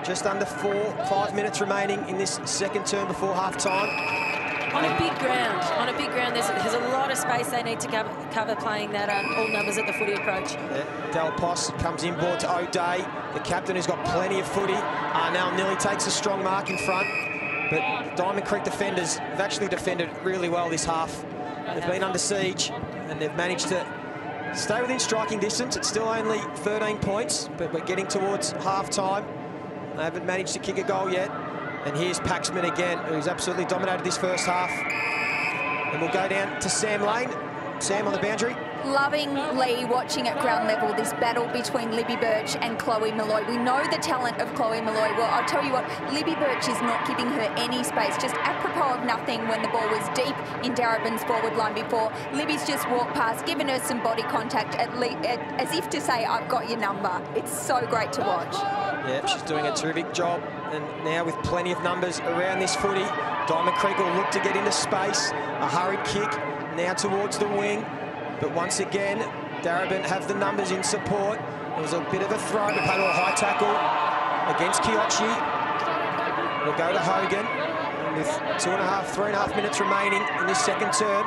just under 5 minutes remaining in this second term before half-time. On a big ground, there's a lot of space they need to cover playing that all numbers at the footy approach. Yeah, Del Poss comes inboard to O'Day, the captain who's got plenty of footy. Now nearly takes a strong mark in front, but Diamond Creek defenders have actually defended really well this half. They've been under siege, and they've managed to stay within striking distance. It's still only 13 points, but we're getting towards half-time. They haven't managed to kick a goal yet. And here's Paxman again, who's absolutely dominated this first half. And we'll go down to Sam Lane. Sam on the boundary. Loving Lee watching at ground level this battle between Libby Birch and Chloe Malloy. We know the talent of Chloe Malloy. Well, I'll tell you what, Libby Birch is not giving her any space, just apropos of nothing when the ball was deep in Darebin's forward line before. Libby's just walked past, given her some body contact, as if to say, I've got your number. It's so great to watch. Yeah, she's doing a terrific job. And now with plenty of numbers around this footy, Diamond Creek will look to get into space. A hurried kick now towards the wing. But once again, Darebin have the numbers in support. There was a bit of a throw, but paid a high tackle against Kiyochi. We'll go to Hogan. And with 3.5 minutes remaining in this second term,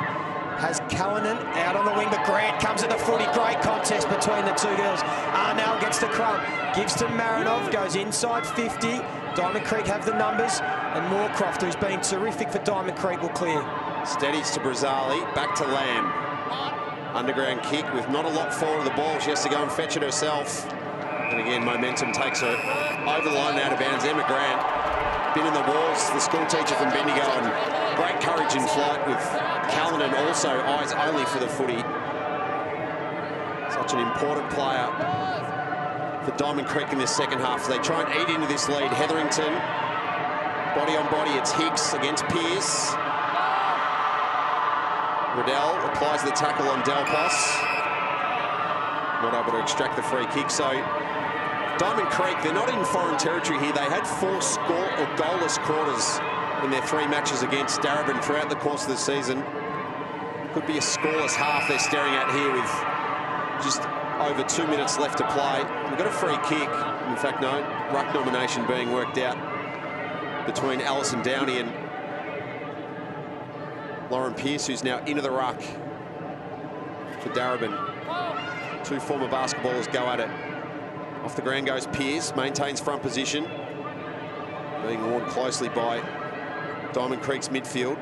has Callanan out on the wing, but Grant comes at the footy. Great contest between the two girls. Arnell gets the crumb, gives to Marinov, goes inside 50. Diamond Creek have the numbers, and Moorcroft, who's been terrific for Diamond Creek, will clear. Steadies to Brazali, back to Lamb. Underground kick with not a lot forward of the ball. She has to go and fetch it herself. And again, momentum takes her over the line and out of bounds. Emma Grant, been in the walls, the school teacher from Bendigo, and great courage in flight with Callanan also eyes only for the footy. Such an important player for Diamond Creek in this second half. They try and eat into this lead. Hetherington, body on body, it's Hicks against Pearce. Riddell applies the tackle on Delpos. Not able to extract the free kick. So Diamond Creek, they're not in foreign territory here. They had 4 goalless quarters in their 3 matches against Darebin throughout the course of the season. Could be a scoreless half they're staring at here with just over 2 minutes left to play. We've got a free kick. In fact, no, ruck nomination being worked out between Alison Downey and Lauren Pearce, who's now into the ruck for Darebin. 2 former basketballers go at it. Off the ground goes Pearce, maintains front position. Being warned closely by Diamond Creek's midfield.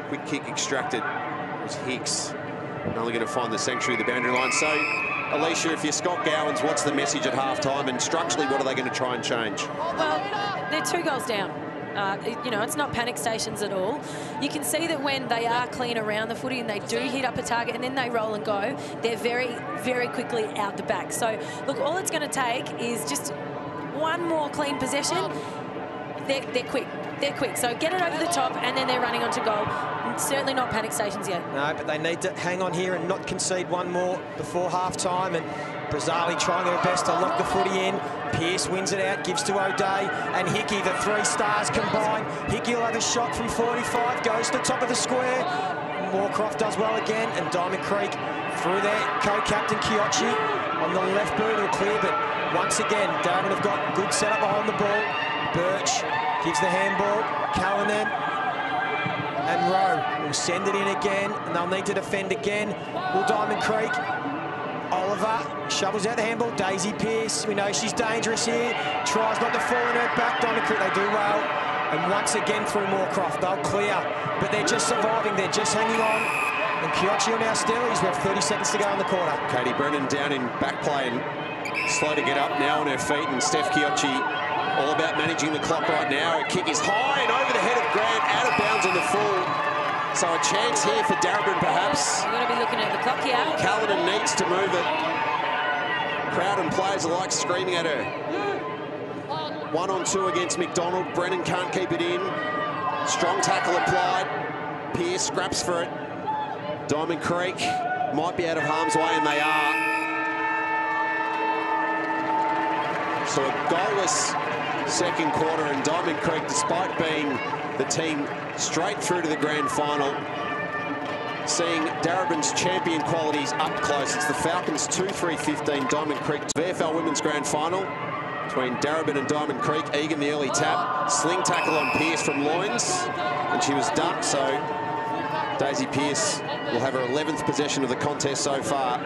Quick kick extracted. It was Hicks. Only going to find the sanctuary of the boundary line. So, Alicia, if you're Scott Gowans, what's the message at half-time? And structurally, what are they going to try and change? Well, they're 2 goals down. You know, it's not panic stations at all. You can see that when they are clean around the footy and they do hit up a target and then they roll and go, they're very, very quickly out the back. So, look, all it's going to take is just one more clean possession. they're quick. They're quick. So get it over the top, and then they're running onto goal. Certainly not panic stations yet. No, but they need to hang on here and not concede one more before half-time. And Brazali trying her best to lock the footy in. Pearce wins it out, gives to O'Day. And Hickey, the 3 stars combine. Hickey will have a shot from 45, goes to the top of the square. Moorcroft does well again, and Diamond Creek through there. Co-captain Chiocci on the left boot will clear, but once again, Darebin have got good setup behind the ball. Birch gives the handball. Callanan and Rowe will send it in again, and they'll need to defend again. Will Diamond Creek. Oliver shovels out the handball. Daisy Pearce, we know she's dangerous here. Tries not to fall in her back. Diamond Creek, they do well. And once again through Moorcroft, they'll clear. But they're just surviving, they're just hanging on. And Chiocci on our Stellies, we have 30 seconds to go in the quarter. Katie Brennan down in back play and slow to get up, now on her feet. And Steph Chiocci all about managing the clock right now. Her kick is high and over the head of Grant, out of bounds in the full. So a chance here for Darebin, perhaps. You've got to be looking at the clock here. Callanan needs to move it. Crowd and players alike screaming at her. 1-on-2 against McDonald. Brennan can't keep it in. Strong tackle applied. Pearce scraps for it. Diamond Creek might be out of harm's way, and they are. So a goalless second quarter, and Diamond Creek, despite being the team straight through to the grand final, seeing Darebin's champion qualities up close. It's the Falcons 2-3-15, Diamond Creek. VFL Women's Grand Final between Darebin and Diamond Creek. Egan the early tap, sling tackle on Pearce from loins, and she was ducked, so Daisy Pearce will have her 11th possession of the contest so far.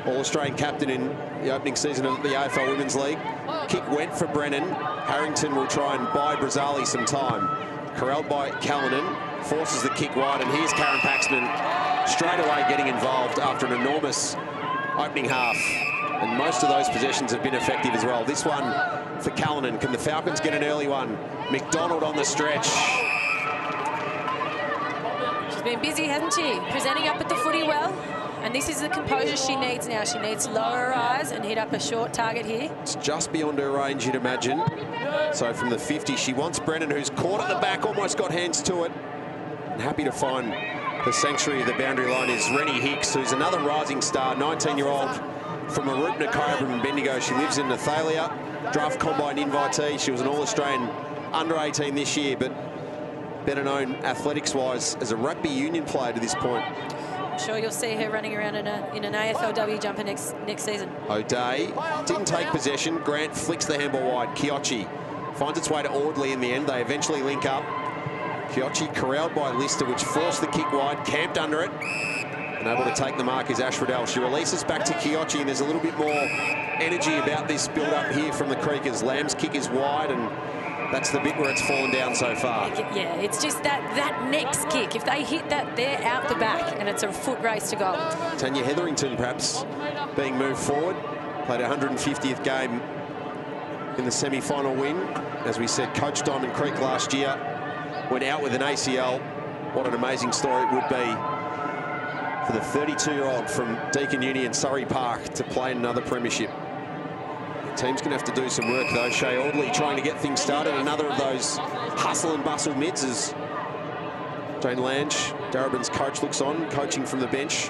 All-Australian captain in the opening season of the AFL Women's League. Kick went for Brennan. Harrington will try and buy Brazali some time. Corralled by Callanan, forces the kick wide, and here's Karen Paxman straight away getting involved after an enormous opening half. And most of those possessions have been effective as well. This one for Callanan. Can the Falcons get an early one? McDonald on the stretch. She's been busy, hasn't she? Presenting up at the footy well. And this is the composure she needs now. She needs to lower her eyes and hit up a short target here. It's just beyond her range, you'd imagine. So from the 50, she wants Brennan, who's caught at the back, almost got hands to it. And happy to find the sanctuary of the boundary line is Renny Hicks, who's another rising star, 19-year-old from Arupna Cobra in Bendigo. She lives in Nathalia, draft combine invitee. She was an All-Australian under-18 this year, but better known athletics-wise as a rugby union player to this point. Sure, you'll see her running around in an AFLW jumper next season. O'Day didn't take possession. Grant flicks the handball wide. Chiocci finds its way to Audley in the end. They eventually link up. Chiocci corralled by Lister, which forced the kick wide, camped under it, and able to take the mark is Ash Riddell. She releases back to Chiocci, and there's a little bit more energy about this build-up here from the Creekers. Lamb's kick is wide, and that's the bit where it's fallen down so far. Yeah, it's just that next kick. If they hit that, they're out the back, and it's a foot race to goal. Tanya Hetherington perhaps being moved forward. Played her 150th game in the semi-final win. As we said, coached Diamond Creek last year. Went out with an ACL. What an amazing story it would be for the 32-year-old from Deakin Uni in Surrey Park to play in another premiership. Team's going to have to do some work, though. Shay Audley trying to get things started. Another of those hustle and bustle mids as Jane Lange, Darebin's coach, looks on, coaching from the bench.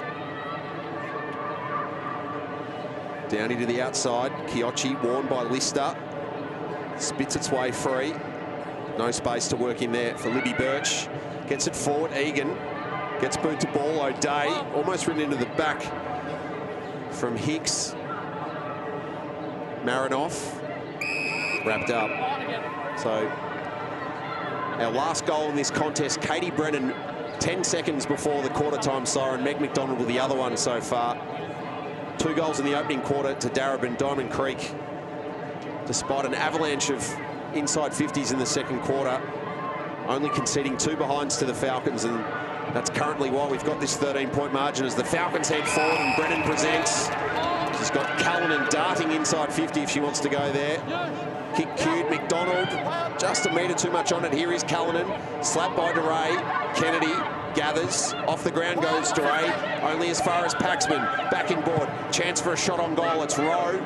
Down into the outside. Chiocci, warned by Lister. Spits its way free. No space to work in there for Libby Birch. Gets it forward. Egan gets boot to ball. O'Day almost ridden into the back from Hicks. Marinoff wrapped up. So our last goal in this contest, Katie Brennan, 10 seconds before the quarter time siren. Meg Mcdonald with the other one so far. 2 goals in the opening quarter to Darebin. Diamond Creek, despite an avalanche of inside 50s in the second quarter, only conceding 2 behinds to the Falcons, and that's currently why we've got this 13-point margin as the Falcons head forward and Brennan presents. She's got Callanan darting inside 50 if she wants to go there. Kick cued. McDonald just a metre too much on it. Here is Callanan. Slapped by DeRay. Kennedy gathers. Off the ground goes DeRay. Only as far as Paxman. Back in board. Chance for a shot on goal. It's Rowe.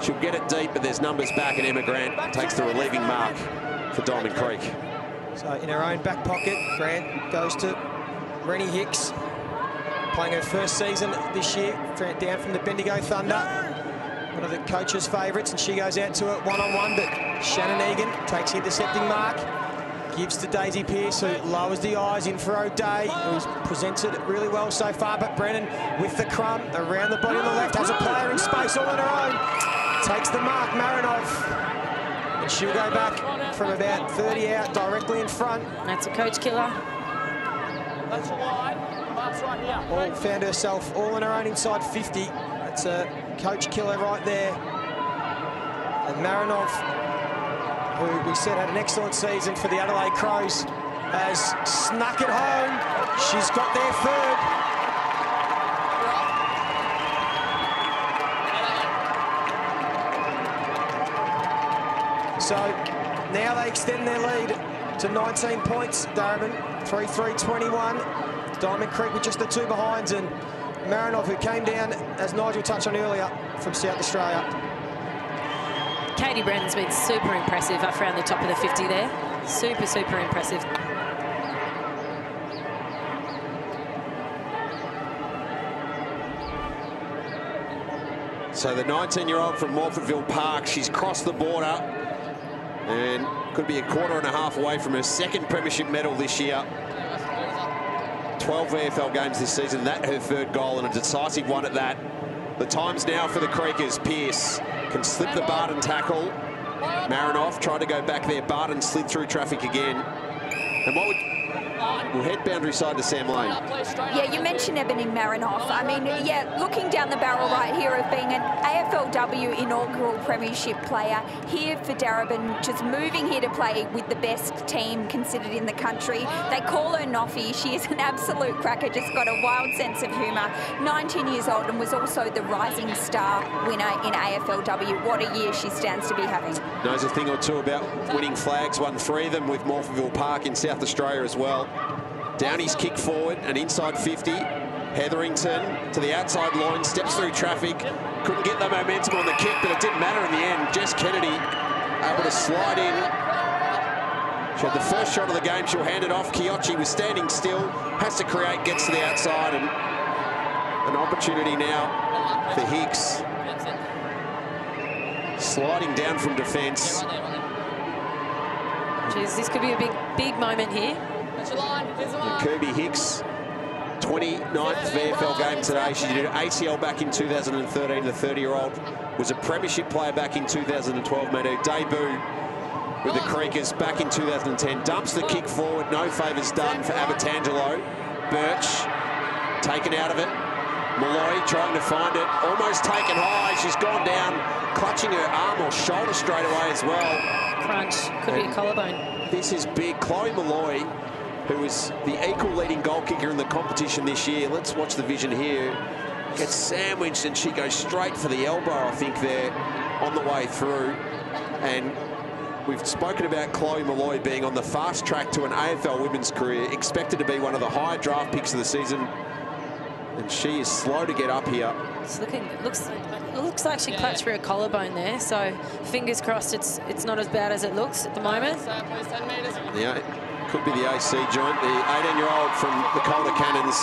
She'll get it deep, but there's numbers back, and Emma Grant takes the relieving mark for Diamond Creek. So in her own back pocket, Grant goes to Renny Hicks, playing her first season this year, down from the Bendigo Thunder. One of the coach's favourites, and she goes out to it one-on-one, but Shannon Egan takes the intercepting mark, gives to Daisy Pearce, who lowers the eyes in for O'Day, who's presented it really well so far, but Brennan with the crumb around the body on the left, has a player in space all on her own, takes the mark, Marinov, and she'll go back from about 30 out directly in front. That's a coach killer. That's wide. Mark's right here. All found herself all on her own inside 50. That's a coach killer right there. And Marinov, who we said had an excellent season for the Adelaide Crows, has snuck it home. She's got their third. So now they extend their lead to 19 points, Darebin, 3-3-21. Diamond Creek with just the 2 behinds, and Marinov, who came down, as Nigel touched on earlier, from South Australia. Katie Brennan's been super impressive up around the top of the 50 there. Super, super impressive. So the 19-year-old from Morfordville Park, she's crossed the border and could be a quarter and a half away from her second premiership medal this year. 12 VFL games this season, that her third goal, and a decisive one at that. The time's now for the Creekers. Pearce can slip the Barton tackle. Marinov tried to go back there. Barton slid through traffic again. And what would... We'll head boundary side to Sam Lane. Yeah, you mentioned Ebony Marinov. I mean, yeah, looking down the barrel right here of being an AFLW inaugural premiership player, here for Darebin, just moving here to play with the best team considered in the country. They call her Noffy. She is an absolute cracker, just got a wild sense of humour. 19 years old and was also the Rising Star winner in AFLW. What a year she stands to be having. Knows a thing or two about winning flags, won 3 of them with Morphettville Park in South Australia as well. Downey's kick forward and inside 50. Hetherington to the outside line, steps through traffic. Couldn't get the momentum on the kick, but it didn't matter in the end. Jess Kennedy able to slide in. She had the first shot of the game. She'll hand it off. Kiochi was standing still, has to create, gets to the outside, and an opportunity now for Hicks. Sliding down from defence. Jeez, this could be a big moment here. Kirby Hicks, 29th VFL game today. She did an ACL back in 2013. The 30-year-old was a premiership player back in 2012. Made her debut with the Creekers back in 2010. Dumps the kick forward. No favours done for Abertangelo. Birch taken out of it. Malloy trying to find it. Almost taken high. She's gone down, clutching her arm or shoulder straight away as well. Crunch. Could be a collarbone. This is big. Chloe Malloy, who is the equal leading goal kicker in the competition this year. Let's watch the vision here. Gets sandwiched and she goes straight for the elbow, I think, there on the way through. And we've spoken about Chloe Malloy being on the fast track to an AFL women's career, expected to be one of the higher draft picks of the season. And she is slow to get up here. It's looks like she clutched for a collarbone there, so fingers crossed it's not as bad as it looks at the moment. Yeah. Could be the AC joint. The 18-year-old from the Calder Cannons.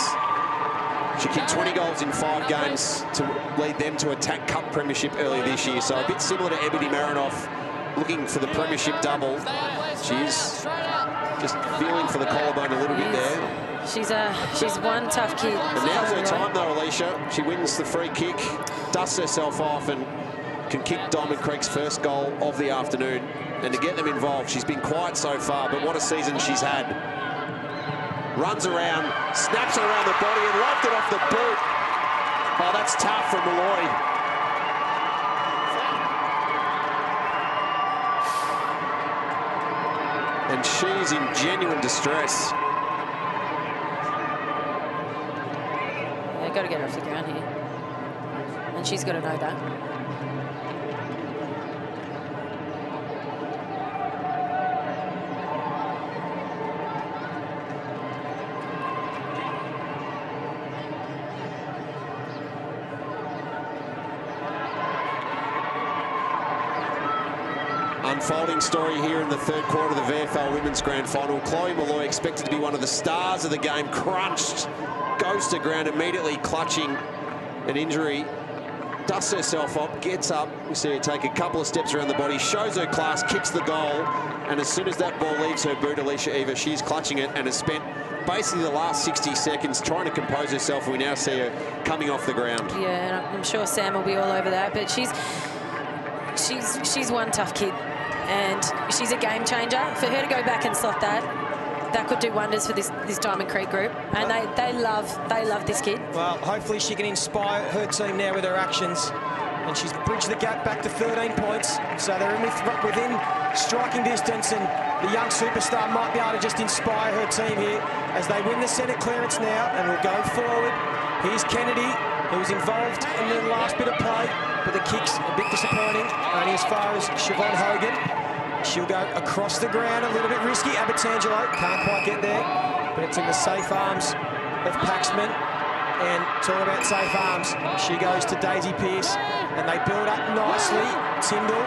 She kicked 20 goals in 5 games to lead them to a TAC Cup premiership earlier this year. So a bit similar to Ebony Marinov, looking for the premiership double. She is just feeling for the collarbone a little bit there. She's one tough kid. And now's her time though, Alicia. She wins the free kick, dusts herself off, and can kick Diamond Creek's first goal of the afternoon. And to get them involved, she's been quiet so far, but what a season she's had. Runs around, snaps it around the body and left it off the boot. Oh, that's tough from Malloy. And she's in genuine distress. Yeah, got to get her off the ground here. And she's got to know that. unfolding story here in the third quarter of the VFL Women's Grand Final. Chloe Malloy, expected to be one of the stars of the game, crunched, goes to ground immediately, clutching an injury. Dusts herself up, gets up. We see her take a couple of steps around the body, shows her class, kicks the goal, and as soon as that ball leaves her boot, Alicia Eva, she's clutching it and has spent basically the last 60 seconds trying to compose herself. We now see her coming off the ground. Yeah, and I'm sure Sam will be all over that, but she's one tough kid, and she's a game changer. For her to go back and slot that could do wonders for this Diamond Creek group, and they love this kid. Well, hopefully she can inspire her team now with her actions, and she's bridged the gap back to 13 points, so they're within striking distance, and the young superstar might be able to just inspire her team here as they win the centre clearance now and will go forward. Here's Kennedy, who was involved in the last bit of play, but the kick's a bit disappointing, only as far as Siobhan Hogan. She'll go across the ground, a little bit risky. Abbatangelo can't quite get there, but it's in the safe arms of Paxman. And talk about safe arms, she goes to Daisy Pearce, and they build up nicely. Tyndall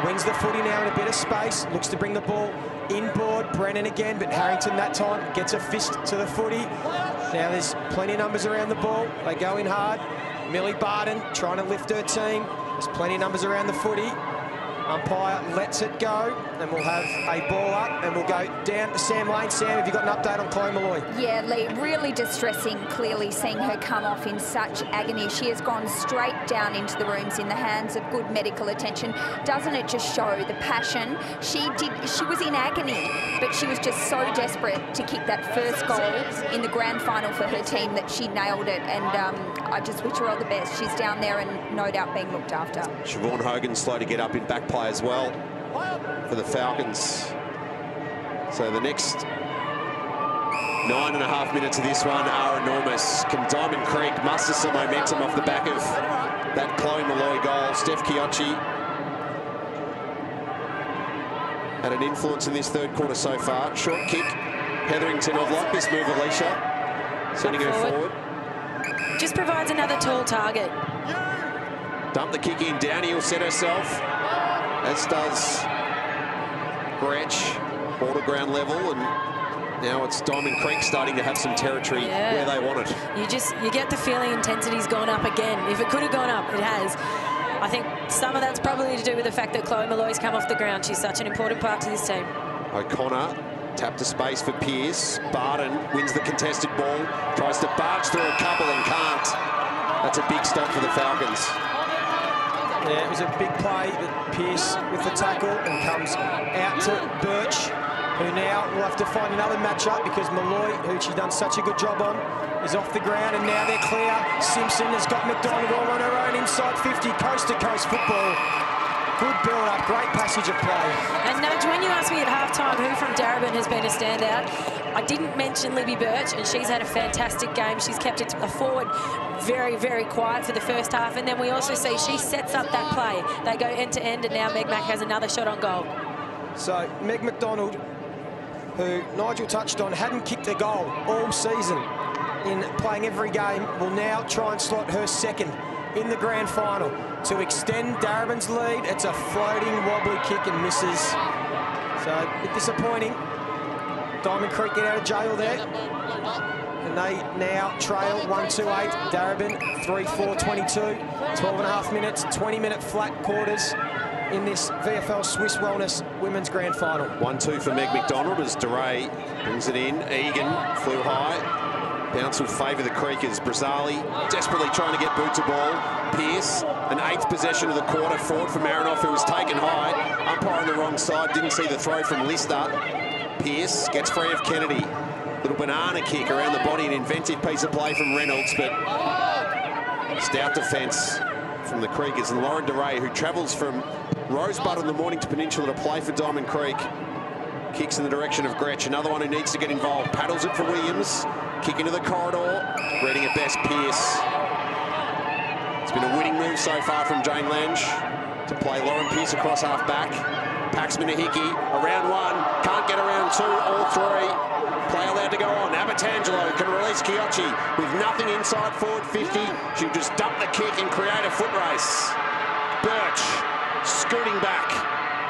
wins the footy now in a bit of space, looks to bring the ball inboard. Brennan again, but Harrington that time gets a fist to the footy. Now there's plenty of numbers around the ball. They go in hard. Millie Barton trying to lift her team. There's plenty of numbers around the footy. Umpire lets it go, and we'll have a ball up, and we'll go down to Sam Lane. Sam, have you got an update on Chloe Malloy? Yeah, Lee, really distressing, clearly seeing her come off in such agony. She has gone straight down into the rooms in the hands of good medical attention. Doesn't it just show the passion? She was in agony, but she was just so desperate to kick that first goal in the grand final for her team that she nailed it, and I just wish her all the best. She's down there and no doubt being looked after. Siobhan Hogan slow to get up in back play as well for the Falcons. So the next 9.5 minutes of this one are enormous. Can Diamond Creek muster some momentum off the back of that Chloe Malloy goal? Steph Chiocci had an influence in this third quarter so far. Short kick. Hetherington have liked this move, Alicia, sending her forward. Just provides another tall target. Dump the kick in. Downey will set herself, as does Gretsch, ball to ground level, and now it's Diamond Creek starting to have some territory where they want it. You get the feeling intensity's gone up again. If it could have gone up, it has. I think some of that's probably to do with the fact that Chloe Malloy's come off the ground. She's such an important part to this team. O'Connor tapped to space for Pearce. Barton wins the contested ball, tries to barge through a couple and can't. That's a big stop for the Falcons. Yeah, it was a big play, but Pearce with the tackle and comes out to Birch, who now will have to find another matchup because Malloy, who she's done such a good job on, is off the ground, and now they're clear. Simpson has got McDonald all on her own inside 50, coast-to-coast football. Good build-up, great passage of play. And Nudge, when you asked me at half-time who from Darebin has been a standout, I didn't mention Libby Birch, and she's had a fantastic game. She's kept it forward very, very quiet for the first half, and then we also see she sets up that play. They go end-to-end, and now Meg Mac has another shot on goal. So Meg Mcdonald, who Nigel touched on, hadn't kicked a goal all season in playing every game, will now try and slot her second in the grand final to extend Darebin's lead. It's a floating, wobbly kick and misses. So a bit disappointing. Diamond Creek get out of jail there. And they now trail 1-2-8. Darebin 3-4-22. 12.5 minutes, 20-minute flat quarters in this VFL Swisse Wellness Women's Grand Final. 1-2 for Meg Mcdonald as DeRay brings it in. Egan flew high. Bounce will favour the Creekers. Brazzali desperately trying to get boot to ball. Pearce, an 8th possession of the quarter, forward from Marinoff, who was taken high. Umpire on the wrong side, didn't see the throw from Lister. Pearce gets free of Kennedy. Little banana kick around the body, an inventive piece of play from Reynolds, but stout defence from the Creekers. And Lauren DeRay, who travels from Rosebud in the morning to Peninsula to play for Diamond Creek, kicks in the direction of Gretsch. Another one who needs to get involved. Paddles it for Williams. Kick into the corridor. Reading at best, Pearce. It's been a winning move so far from Jane Lange to play Lauren Pearce across half back. Paxman to Hickey. Around one. Can't get around two or three. Play allowed to go on. Abbatangelo can release Chiocci with nothing inside forward 50. She'll just dump the kick and create a foot race. Birch scooting back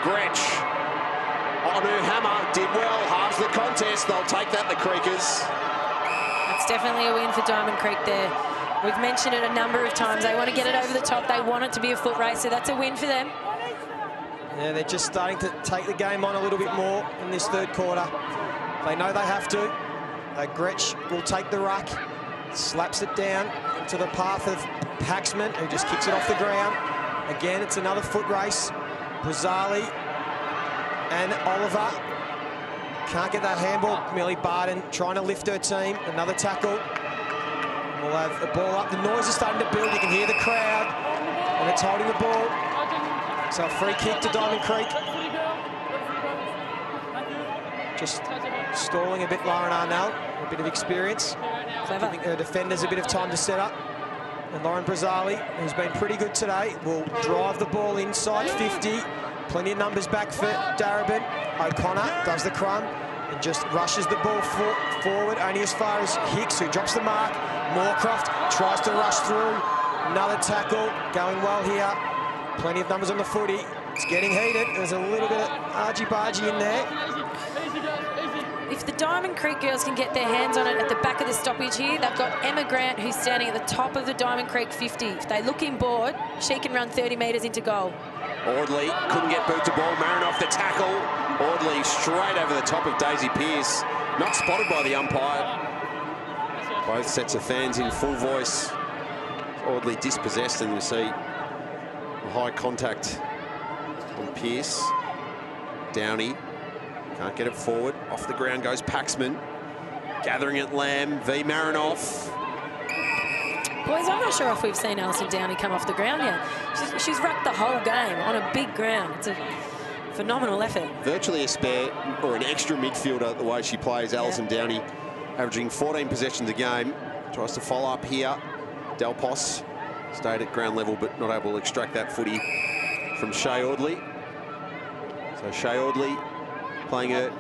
Gretsch on her hammer, did well, halves the contest. They'll take that, the Creekers. That's definitely a win for Diamond Creek there. We've mentioned it a number of times. They want to get it over the top. They want it to be a foot race, so that's a win for them. Yeah, they're just starting to take the game on a little bit more in this third quarter. They know they have to. Gretsch will take the ruck, slaps it down into the path of Paxman, who just kicks it off the ground. Again, it's another foot race. Brazali and Oliver can't get that handball. Millie Barden trying to lift her team. Another tackle. We'll have the ball up. The noise is starting to build. You can hear the crowd, and it's holding the ball. So a free kick to Diamond Creek. Just stalling a bit, Lauren Arnell. A bit of experience. Clever. Giving her defenders a bit of time to set up. And Lauren Brazali, who's been pretty good today, will drive the ball inside 50. Plenty of numbers back for Darebin. O'Connor does the crumb and just rushes the ball forward, only as far as Hicks, who drops the mark. Moorcroft tries to rush through. Another tackle going well here. Plenty of numbers on the footy. It's getting heated. There's a little bit of argy-bargy in there. If the Diamond Creek girls can get their hands on it at the back of the stoppage here, they've got Emma Grant, who's standing at the top of the Diamond Creek 50. If they look inboard, she can run 30 metres into goal. Audley couldn't get boot to ball. Marin off the tackle. Audley straight over the top of Daisy Pearce. Not spotted by the umpire. Both sets of fans in full voice. Audley dispossessed, and you see a high contact on Pearce. Downey can't get it forward. Off the ground goes Paxman. Gathering at Lamb. V. Marinoff. Boys, I'm not sure if we've seen Alison Downey come off the ground yet. She's rucked the whole game on a big ground. It's a phenomenal effort. Virtually a spare or an extra midfielder the way she plays. Alison Downey averaging 14 possessions a game. Tries to follow up here. Delpos stayed at ground level but not able to extract that footy from Shay Audley. So Shay Audley playing her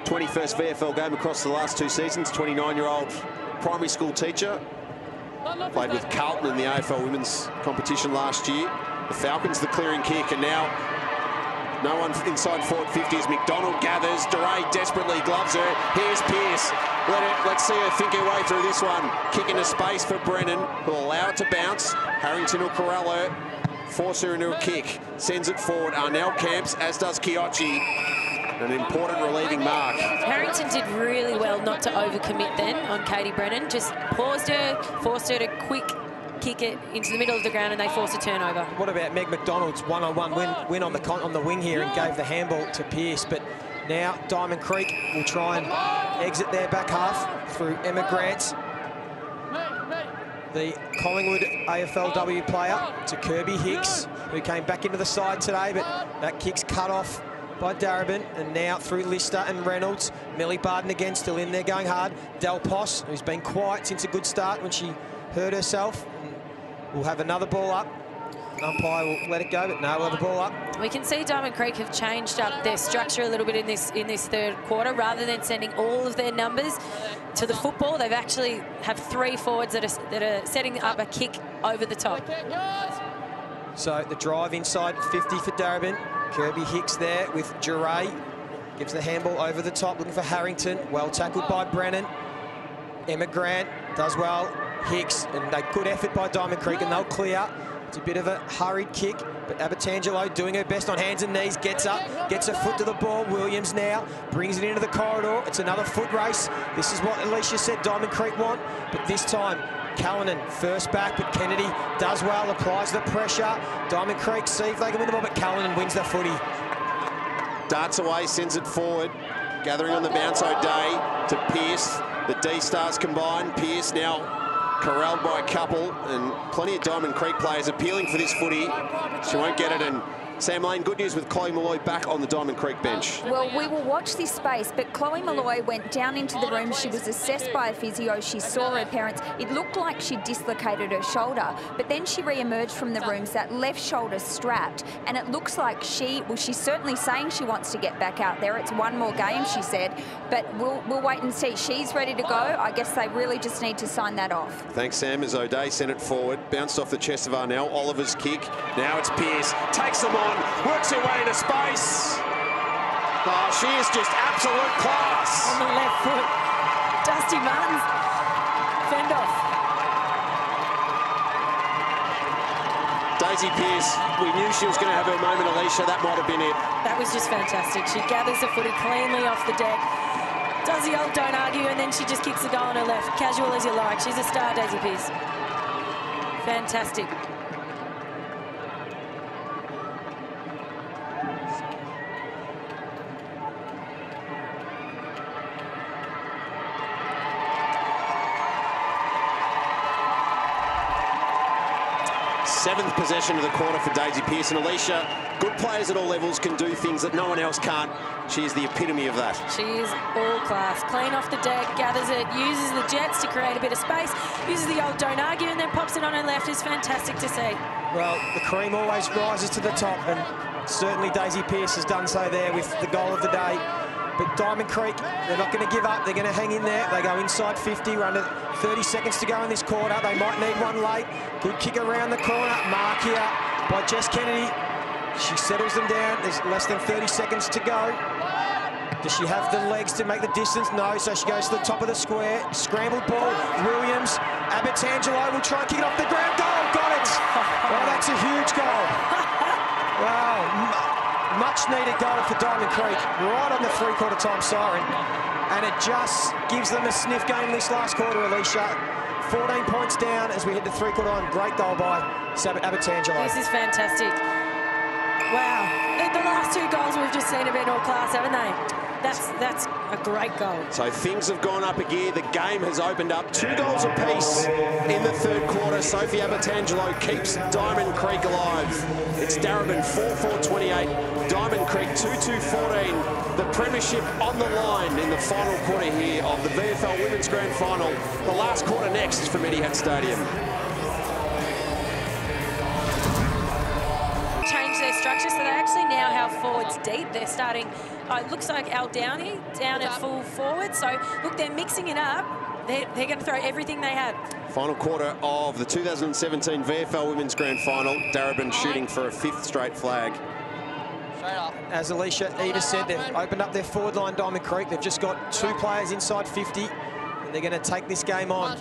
21st VFL game across the last 2 seasons. 29-year-old primary school teacher. Played with Carlton in the AFL women's competition last year. The Falcons the clearing kick, and now no one inside forward 50 as McDonald gathers. DeRay desperately gloves her. Here's Pearce. Let's see her think her way through this one. Kick into space for Brennan, who'll allow it to bounce. Harrington will corral her, force her into a kick. Sends it forward. Arnell camps, as does Kiochi. An important relieving mark. Harrington did really well not to overcommit then on Katie Brennan. Just paused her, forced her to quick kick it into the middle of the ground, and they forced a turnover. What about Meg Mcdonald's one-on-one win on the wing here and gave the handball to Pearce? But now Diamond Creek will try and exit their back half through Emma Grant, the Collingwood AFLW player, to Kirby Hicks, who came back into the side today, but that kick's cut off by Darebin, and now through Lister and Reynolds. Millie Barden again, still in there going hard. Delpos, who's been quiet since a good start when she hurt herself. We'll have another ball up. Umpire will let it go, but no, we'll have the ball up. We can see Diamond Creek have changed up their structure a little bit in this third quarter. Rather than sending all of their numbers to the football, they've actually have 3 forwards that are setting up a kick over the top. So the drive inside 50 for Darebin. Kirby Hicks there with Duray. Gives the handball over the top, looking for Harrington. Well tackled by Brennan. Emma Grant does well. Hicks, and a good effort by Diamond Creek, and they'll clear. It's a bit of a hurried kick, but Abertangelo doing her best on hands and knees, gets up, gets her foot to the ball. Williams now brings it into the corridor. It's another foot race. This is what Alicia said Diamond Creek want, but this time Callanan first back, but Kennedy does well, applies the pressure. Diamond Creek see if they can win the ball, but Callanan wins the footy. Darts away, sends it forward. Gathering on the bounce O'Day to Pearce. The D-Stars combine. Pearce now corralled by a couple, and plenty of Diamond Creek players appealing for this footy. She won't get it, and Sam Lane, good news with Chloe Malloy back on the Diamond Creek bench. Well, we will watch this space, but Chloe Malloy went down into the room. She was assessed by a physio. She saw her parents. It looked like she dislocated her shoulder, but then she re-emerged from the rooms, that left shoulder strapped, and it looks like she's certainly saying she wants to get back out there. It's one more game, she said, but we'll wait and see. She's ready to go. I guess they really just need to sign that off. Thanks, Sam, as O'Day sent it forward. Bounced off the chest of Arnell. Oliver's kick. Now it's Pearce. Takes them on. on, works her way into space. Oh, she is just absolute class. On the left foot, Dusty Martin's fend off. Daisy Pearce, we knew she was going to have her moment, Alicia. That might have been it. That was just fantastic. She gathers the footy cleanly off the deck, does the old don't argue, and then she just kicks the goal on her left. Casual as you like. She's a star, Daisy Pearce. Fantastic. Seventh possession of the quarter for Daisy Pearce. And Alicia, good players at all levels can do things that no one else can't. She is the epitome of that. She is all class. Clean off the deck, gathers it, uses the jets to create a bit of space, uses the old don't argue, and then pops it on her left. Is fantastic to see. Well, the cream always rises to the top, and certainly Daisy Pearce has done so there with the goal of the day. But Diamond Creek, they're not going to give up. They're going to hang in there. They go inside 50. We're under 30 seconds to go in this quarter. They might need one late. Good kick around the corner. Mark here by Jess Kennedy. She settles them down. There's less than 30 seconds to go. Does she have the legs to make the distance? No, so she goes to the top of the square. Scrambled ball. Williams. Abbottangelo will try and kick it off the ground. Goal! Got it! Oh, that's a huge goal. Wow. Much needed goal for Diamond Creek, right on the three-quarter time siren. And it just gives them a sniff game this last quarter, Alicia. 14 points down as we hit the three-quarter line. Great goal by Abbottangelo. This is fantastic. Wow. The last two goals we've just seen have been all class, haven't they? That's a great goal. So things have gone up a gear. The game has opened up. 2 goals apiece in the third quarter. Sophie Abbottangelo keeps Diamond Creek alive. It's Darebin 4-4-28. Diamond Creek 2-2-14. The premiership on the line in the final quarter here of the VFL Women's Grand Final. The last quarter next from Etihad Stadium. Their structure, so they actually now have forwards deep. They're starting, it looks like Al Downey down at full forward. So, look, they're mixing it up. They're going to throw everything they have. Final quarter of the 2017 VFL Women's Grand Final. Darebin shooting for a 5th straight flag. As Alicia Eda said, they've opened up their forward line, Diamond Creek. They've just got 2 players inside 50, and they're going to take this game on.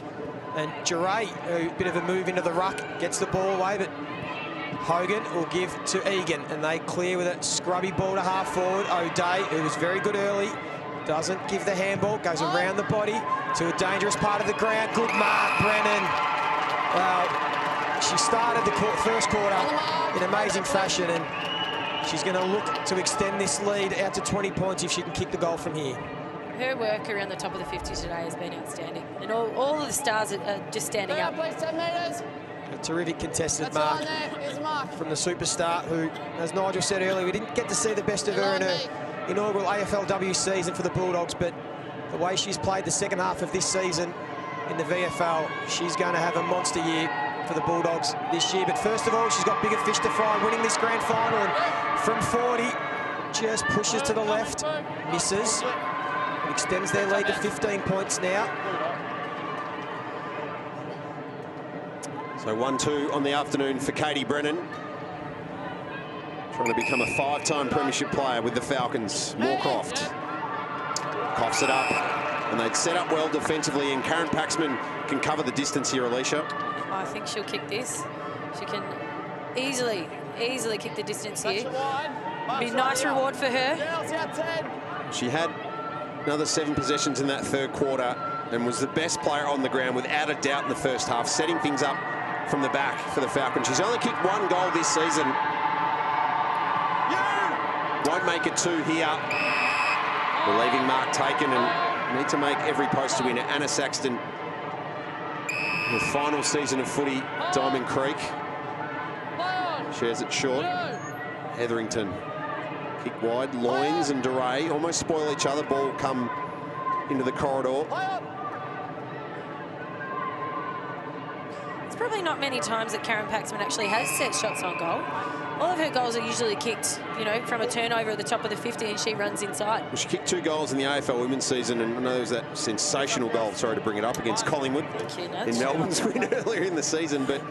And Jeray, a bit of a move into the ruck, gets the ball away, but Hogan will give to Egan, and they clear with a scrubby ball to half forward. O'Day, who was very good early, doesn't give the handball, goes around the body to a dangerous part of the ground. Good mark, Brennan. Well, she started the first quarter in amazing fashion, and she's going to look to extend this lead out to 20 points if she can kick the goal from here. Her work around the top of the 50 today has been outstanding, and all of the stars are just standing up. A terrific contested mark from the superstar who, as Nigel said earlier, we didn't get to see the best of her in her inaugural AFLW season for the Bulldogs, but the way she's played the second half of this season in the VFL, she's going to have a monster year for the Bulldogs this year. But first of all, she's got bigger fish to fry, winning this grand final, and from 40, just pushes to the left, misses, and extends their lead to 15 points now. So 1-2 on the afternoon for Katie Brennan. Trying to become a 5-time premiership player with the Falcons. Moorcroft coughs it up, and they'd set up well defensively, and Karen Paxman can cover the distance here, Alicia. I think she'll kick this. She can easily kick the distance here. Be a nice reward for her. She had another 7 possessions in that third quarter and was the best player on the ground without a doubt in the first half, setting things up from the back for the Falcons. She's only kicked 1 goal this season. Won't make it 2 here. We're leaving mark taken and need to make every post to win it. Anna Saxton, the final season of footy, Diamond Creek. Shares it short. Hetherington, kick wide. Loins and DeRay almost spoil each other. Ball come into the corridor. It's probably not many times that Karen Paxman actually has set shots on goal. All of her goals are usually kicked, you know, from a turnover at the top of the 50, and she runs inside. Well, she kicked 2 goals in the AFL women's season, and I know there was that sensational goal, sorry to bring it up, against Collingwood in Melbourne's win earlier in the season, but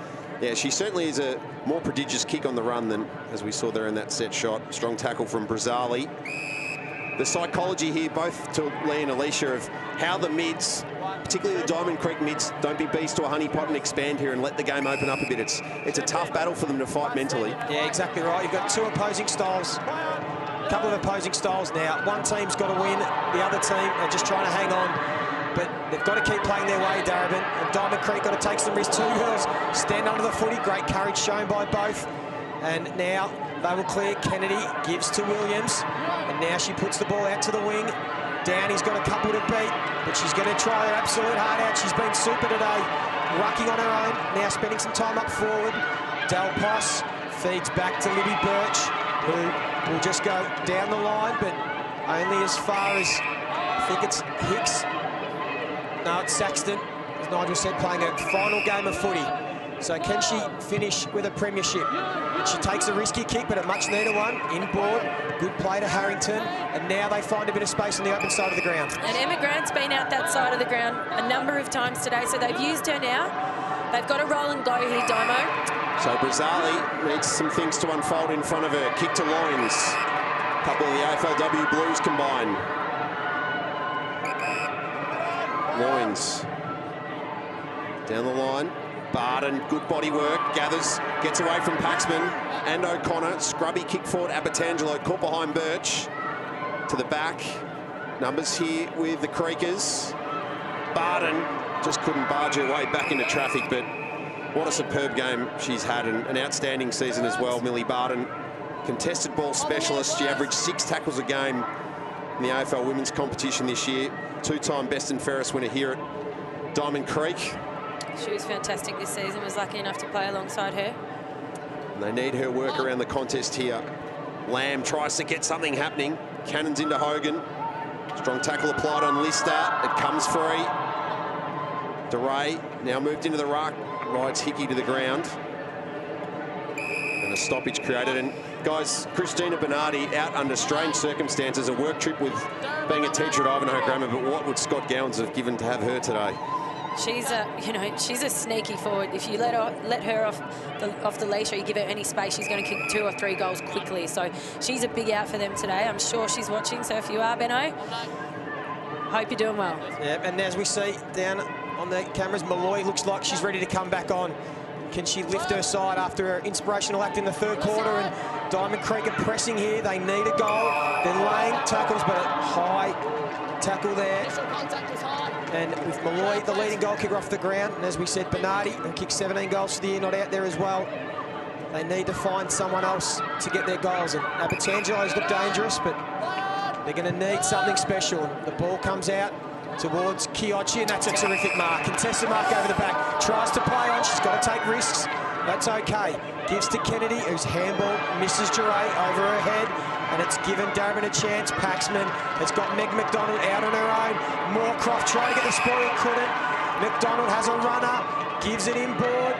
Yeah, she certainly is a more prodigious kick on the run than as we saw there in that set shot. Strong tackle from Brazali. The psychology here, both to Lee and Alicia, of how the mids, particularly the Diamond Creek mids, don't be beast to a honeypot and expand here and let the game open up a bit. It's a tough battle for them to fight mentally. Yeah, exactly right. You've got two opposing styles, a couple of opposing styles now. One team's got to win, the other team are just trying to hang on. But they've got to keep playing their way, Darebin. And Diamond Creek got to take some risks. Two girls stand under the footy. Great courage shown by both. And now they will clear. Kennedy gives to Williams. And now she puts the ball out to the wing. Downey's got a couple to beat, but she's going to try her absolute heart out. She's been super today, rucking on her own. Now spending some time up forward. Del Pos feeds back to Libby Birch, who will just go down the line, but only as far as, I think it's Hicks. No, it's Saxton, as Nigel said, playing a final game of footy. So can she finish with a premiership? She takes a risky kick, but a much-needed one. Inboard, good play to Harrington. And now they find a bit of space on the open side of the ground. And Emma Grant's been out that side of the ground a number of times today, so they've used her now. They've got to roll and go here, Dimo. So Brazali needs some things to unfold in front of her. Kick to Loins. A couple of the AFLW Blues combine. Loins. Down the line. Barden, good body work, gathers, gets away from Paxman and O'Connor. Scrubby kick forward, Abertangelo caught behind Birch. To the back. Numbers here with the Creekers. Barden just couldn't barge her way back into traffic, but what a superb game she's had, and an outstanding season as well. Millie Barden, contested ball specialist. She averaged 6 tackles a game in the AFL women's competition this year. 2-time best and fairest winner here at Diamond Creek. She was fantastic this season, was lucky enough to play alongside her. And they need her work around the contest here. Lamb tries to get something happening. Cannons into Hogan. Strong tackle applied on Lister. It comes free. DeRay now moved into the ruck. Rides Hickey to the ground. And a stoppage created. And guys, Christina Bernardi out under strange circumstances. A work trip with being a teacher at Ivanhoe Grammar. But what would Scott Gowans have given to have her today? She's she's a sneaky forward. If you let her off the leash or you give her any space, she's going to kick 2 or 3 goals quickly. So she's a big out for them today. I'm sure she's watching. So if you are, Benno, hope you're doing well. Yeah, and as we see down on the cameras, Malloy looks like she's ready to come back on. Can she lift her side after her inspirational act in the 3rd quarter? And Diamond Creek are pressing here. They need a goal. They're laying tackles, but a high tackle there. And with Malloy, the leading goal kicker, off the ground. And as we said, Bernardi, who kicked 17 goals for the year, not out there as well. They need to find someone else to get their goals. And Abertangelo's look dangerous, but they're going to need something special. And the ball comes out towards Kiochi, and that's a terrific mark. Contested mark over the back. Tries to play on. She's got to take risks. That's okay. Gives to Kennedy, whose handball misses Duray over her head. And it's given Darebin a chance. Paxman has got Meg Mcdonald out on her own. Moorcroft trying to get the spoil, couldn't. McDonald has a runner, gives it inboard.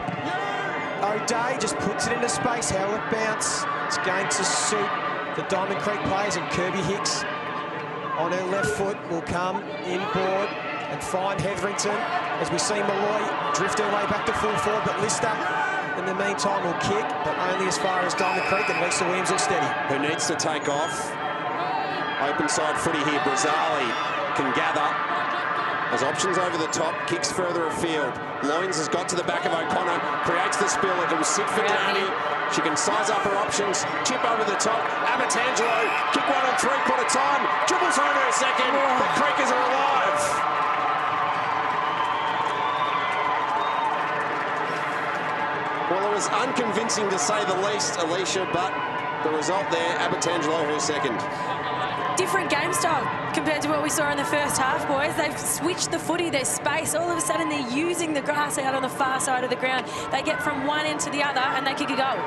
O'Day just puts it into space. How will it bounce? It's going to suit the Diamond Creek players, and Kirby Hicks on her left foot will come inboard and find Hetherington. As we see Malloy drift her way back to full forward, but Lister in the meantime will kick, but only as far as Diamond Creek, and Lisa Williams will steady. Who needs to take off. Open side footy here. Brazali can gather. Has options over the top, kicks further afield. Loins has got to the back of O'Connor, creates the spill. It will sit for Downey. She can size up her options, chip over the top. Abertangelo, kick 1 on 3/4 time, dribbles home her second. The Creekers are alive. Well, it was unconvincing to say the least, Alicia, but the result there, Abertangelo, her second. Different game style compared to what we saw in the first half, boys. They've switched the footy, there's space. All of a sudden, they're using the grass out on the far side of the ground. They get from one end to the other, and they kick a goal.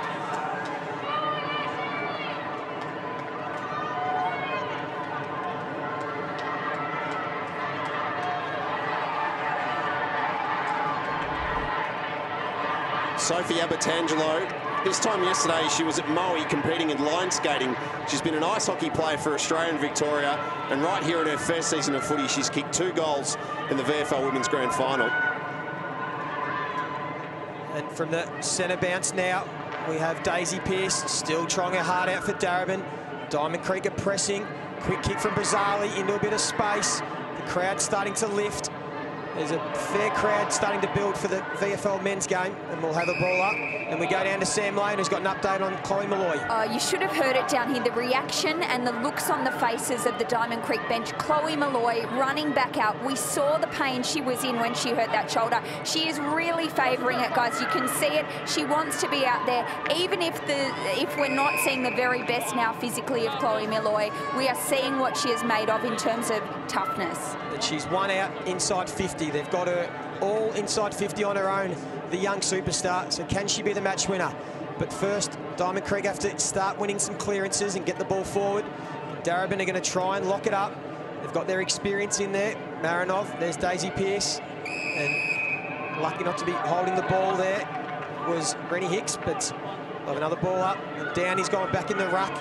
Sophie Abertangelo, this time yesterday she was at Malloy competing in line skating. She's been an ice hockey player for Australia and Victoria, and right here in her first season of footy, she's kicked 2 goals in the VFL Women's Grand Final. And from the centre bounce now, we have Daisy Pearce still trying her heart out for Darebin. Diamond Creek are pressing. Quick kick from Brazzali into a bit of space. The crowd starting to lift. There's a fair crowd starting to build for the VFL men's game, and we'll have a ball up. And we go down to Sam Lane, who's got an update on Chloe Malloy. Oh, you should have heard it down here. The reaction and the looks on the faces of the Diamond Creek bench. Chloe Malloy running back out. We saw the pain she was in when she hurt that shoulder. She is really favouring it, guys. You can see it. She wants to be out there. Even if we're not seeing the very best now physically of Chloe Malloy, we are seeing what she is made of in terms of toughness. And she's won out inside 50. They've got her all inside 50 on her own, the young superstar. So can she be the match winner? But first, Diamond Creek have to start winning some clearances and get the ball forward. Darebin are going to try and lock it up. They've got their experience in there. Marinov, there's Daisy Pearce. And lucky not to be holding the ball there was Renny Hicks, but they'll have another ball up. And Downey's going back in the ruck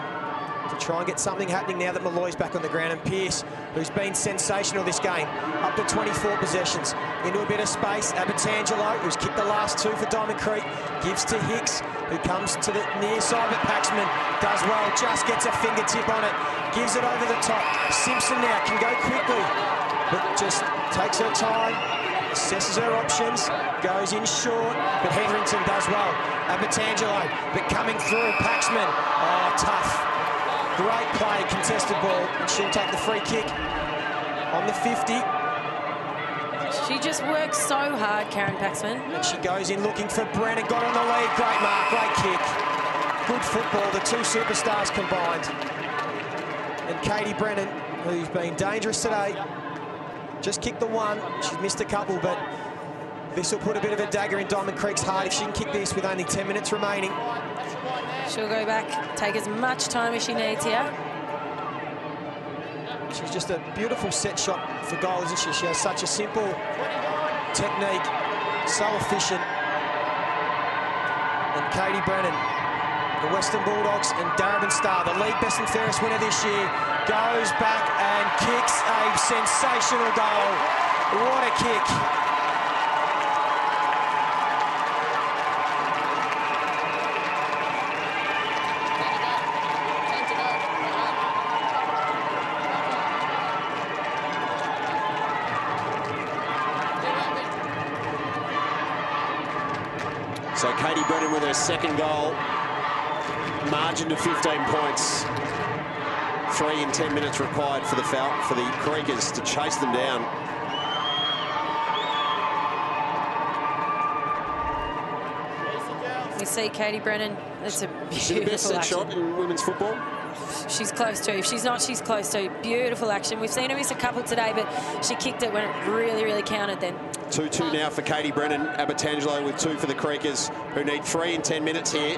to try and get something happening now that Malloy's back on the ground. And Pearce, who's been sensational this game, up to 24 possessions, into a bit of space. Abertangelo, who's kicked the last two for Diamond Creek, gives to Hicks, who comes to the near side, but Paxman does well, just gets a fingertip on it, gives it over the top. Simpson now can go quickly, but just takes her time, assesses her options, goes in short, but Harrington does well. Abertangelo, but coming through, Paxman, oh, tough. Great play, contested ball, and she'll take the free kick on the 50. She just works so hard, Karen Paxman. And she goes in looking for Brennan, got on the lead, great mark, great kick. Good football, the two superstars combined. And Katie Brennan, who's been dangerous today, just kicked the one. She's missed a couple, but this will put a bit of a dagger in Diamond Creek's heart if she can kick this with only 10 minutes remaining. She'll go back, take as much time as she needs here. She's just a beautiful set shot for goal, isn't she? She has such a simple technique, so efficient. And Katie Brennan, the Western Bulldogs and Darebin star, the league best and fairest winner this year, goes back and kicks a sensational goal. What a kick. So Katie Brennan with her second goal, margin to 15 points. 3 in 10 minutes required for the Creekers to chase them down. You see Katie Brennan, that's a beautiful the best set action. shot in women's football. She's close to. If she's not, she's close to. Beautiful action. We've seen her miss a couple today, but she kicked it when it really, really counted then. 2-2 now for Katie Brennan. Abertangelo with 2 for the Creekers, who need 3 in 10 minutes here.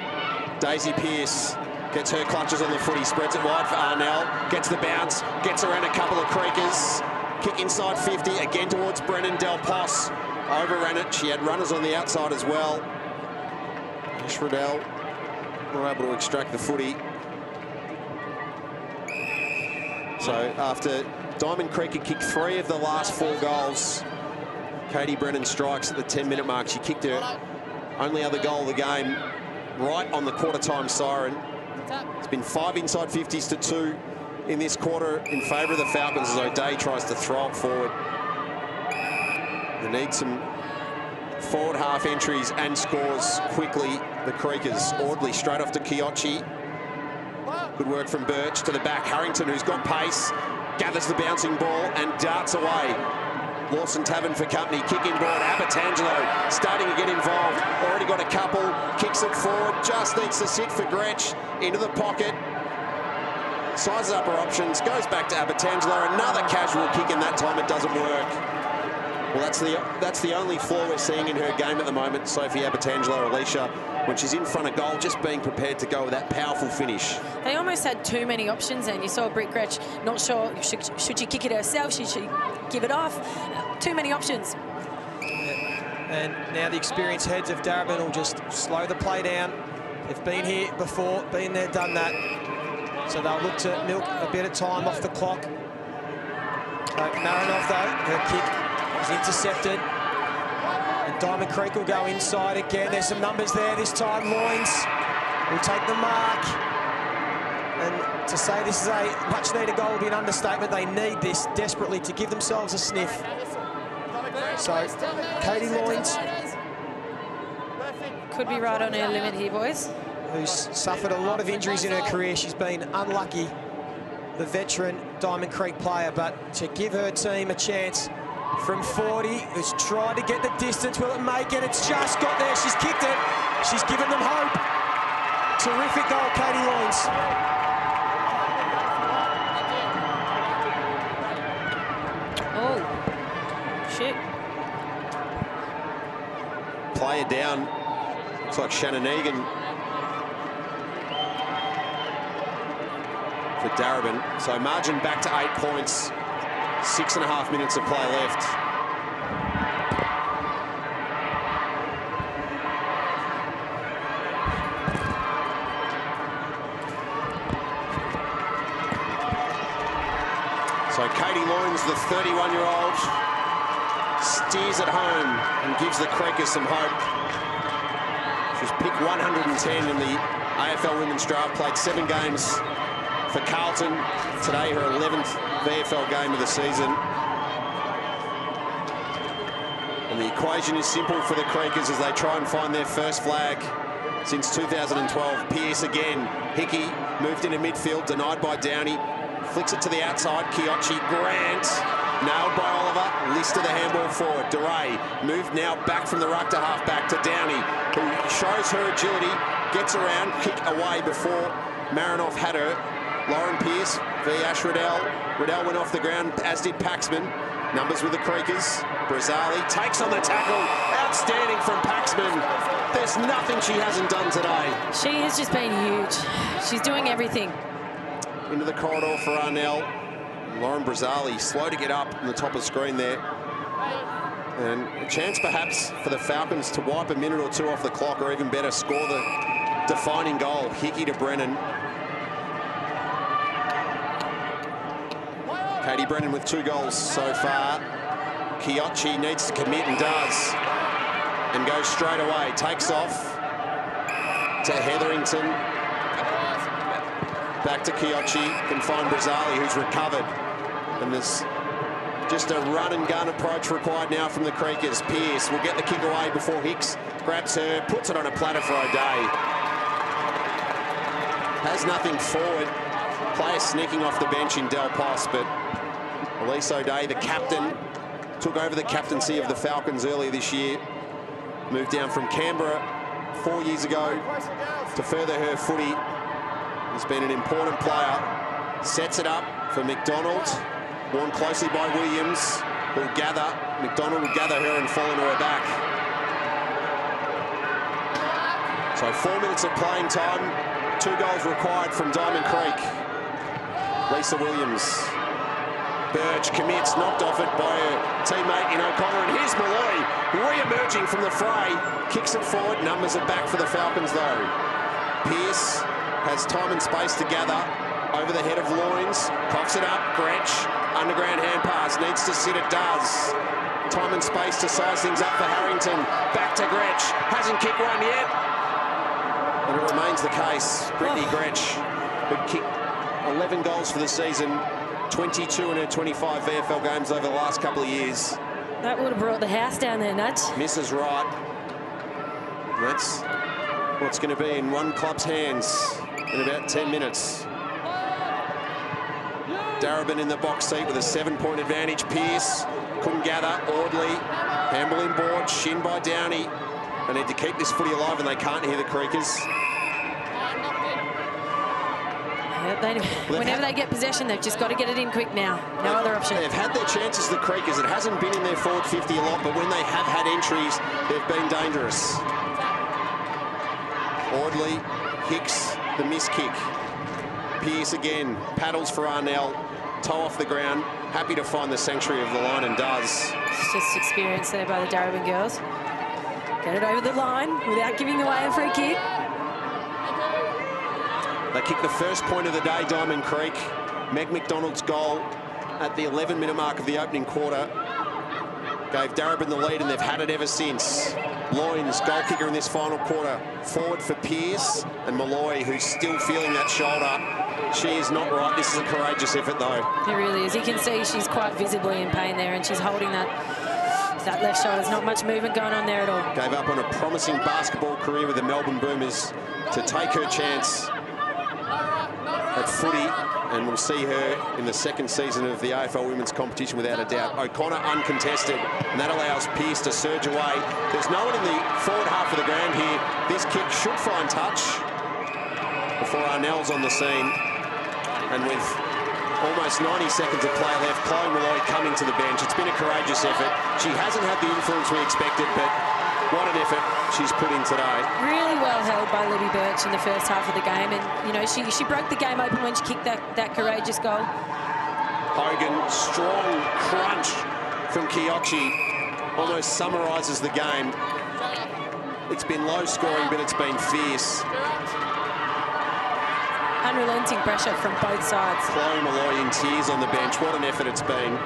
Daisy Pearce gets her clutches on the footy, spreads it wide for Arnell, gets the bounce, gets around a couple of Creekers. Kick inside 50, again towards Brennan. Del Pos overran it. She had runners on the outside as well. Ash Riddell were able to extract the footy. So after Diamond Creek had kicked 3 of the last 4 goals, Katie Brennan strikes at the 10-minute mark. She kicked her only other goal of the game right on the quarter-time siren. It's been 5 inside 50s to 2 in this quarter in favour of the Falcons as O'Day tries to throw it forward. They need some forward half entries and scores quickly, the Creekers. Audley straight off to Kiochi. Good work from Birch to the back. Harrington, who's got pace, gathers the bouncing ball and darts away. Lawson Tavern for company, kick inboard. Abertangelo starting to get involved. Already got a couple, kicks it forward, just needs to sit for Gretsch into the pocket. Sizes up her options, goes back to Abertangelo. Another casual kick, and that time it doesn't work. Well, that's the only flaw we're seeing in her game at the moment, Sophie Abertangelo, Alicia, when she's in front of goal, just being prepared to go with that powerful finish. They almost had too many options then. You saw Britt Gretsch not sure, should she kick it herself, should she give it off? Too many options. Yeah. And now the experienced heads of Darebin will just slow the play down. They've been here before, been there, done that. So they'll look to milk a bit of time off the clock. Marinov, though, her kick is intercepted. And Diamond Creek will go inside again. There's some numbers there this time. Loins will take the mark. And to say this is a much-needed goal will be an understatement. They need this desperately to give themselves a sniff. So, Katie Loins. Could be right on her limit here, boys. Who's suffered a lot of injuries in her career. She's been unlucky, the veteran Diamond Creek player, but to give her team a chance from 40, who's tried to get the distance. Will it make it? It's just got there. She's kicked it. She's given them hope. Terrific goal, Katie Loins. Oh, shit. Player down. Looks like Shannon Egan for Darebin. So margin back to 8 points. 6.5 minutes of play left. So Katie Loins, the 31-year-old, steers it home and gives the Creekers some hope. She's picked 110 in the AFL Women's Draft, played 7 games for Carlton. Today, her 11th VFL game of the season. And the equation is simple for the Creekers as they try and find their first flag since 2012. Pearce again. Hickey moved into midfield, denied by Downey. Flicks it to the outside. Kiochi Grant. Nailed by Oliver. Lister the handball forward. DeRay moved now back from the ruck to half-back to Downey, who shows her agility, gets around, kick away before Marinoff had her. Lauren Pearce v Ash Riddell. Riddell went off the ground, as did Paxman. Numbers with the Creekers. Brazali takes on the tackle. Outstanding from Paxman. There's nothing she hasn't done today. She has just been huge. She's doing everything. Into the corridor for Arnell. Lauren Brazali slow to get up on the top of the screen there. And a chance perhaps for the Falcons to wipe a minute or two off the clock, or even better, score the defining goal. Hickey to Brennan. Katie Brennan with 2 goals so far. Kiochi needs to commit and does. And goes straight away. Takes off to Hetherington. Back to Kiochi. Can find Brazali, who's recovered. And there's just a run and gun approach required now from the Creekers. Pearce will get the kick away before Hicks grabs her, puts it on a platter for O'Day. Has nothing forward. Player sneaking off the bench in Del Pos, but Elise O'Day, the captain, took over the captaincy of the Falcons earlier this year. Moved down from Canberra 4 years ago to further her footy. Has been an important player. Sets it up for McDonald. Worn closely by Williams, who'll gather. McDonald will gather her and fall into her back. So 4 minutes of playing time. 2 goals required from Diamond Creek. Lisa Williams. Birch commits, knocked off it by her teammate in O'Connor. And here's Malloy, re-emerging from the fray. Kicks it forward. Numbers are back for the Falcons, though. Pearce has time and space to gather over the head of Loins. Coughs it up. Gretsch, underground hand pass. Needs to sit, it does. Time and space to size things up for Harrington. Back to Gretsch. Hasn't kicked one yet. And it remains the case. Brittany Gretsch, who kicked 11 goals for the season, 22 in her 25 VFL games over the last couple of years. That would have brought the house down there, Nudge. Misses right. And that's what's going to be in one club's hands in about 10 minutes. Darebin in the box seat with a 7-point advantage. Pearce couldn't gather. Audley, handball inboard, shin by Downey. They need to keep this footy alive, and they can't hear the Creekers. Whenever they get possession, they've just got to get it in quick now. No other option. They've had their chances, the Creekers. It hasn't been in their forward 50 a lot, but when they have had entries, they've been dangerous. Audley, Hicks, the miss kick. Pearce again, paddles for Arnell. Toe off the ground, happy to find the sanctuary of the line, and does. It's just experience there by the Darebin girls. Get it over the line without giving away a free kick. They kick the first point of the day, Diamond Creek. Meg Mcdonald's goal at the 11-minute mark of the opening quarter. Gave Darebin the lead, and they've had it ever since. Loynes, goal kicker in this final quarter. Forward for Pearce, and Malloy, who's still feeling that shoulder. She is not right. This is a courageous effort, though. It really is. You can see she's quite visibly in pain there, and she's holding that left shoulder. There's not much movement going on there at all. Gave up on a promising basketball career with the Melbourne Boomers to take her chance at footy, and we'll see her in the second season of the AFL Women's Competition without a doubt. O'Connor uncontested, and that allows Pearce to surge away. There's no one in the forward half of the ground here. This kick should find touch before Arnell's on the scene. And with almost 90 seconds of play left, Chloe Malloy coming to the bench. It's been a courageous effort. She hasn't had the influence we expected, but what an effort she's put in today. Really well held by Libby Birch in the first half of the game, and you know she broke the game open when she kicked that courageous goal. Hogan, strong crunch from Kiochi, almost summarises the game. It's been low scoring, but it's been fierce. Unrelenting pressure from both sides. Chloe Malloy in tears on the bench. What an effort it's been.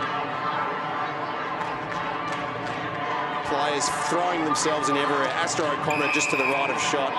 Players throwing themselves in everywhere. Astra O'Connor just to the right of shot.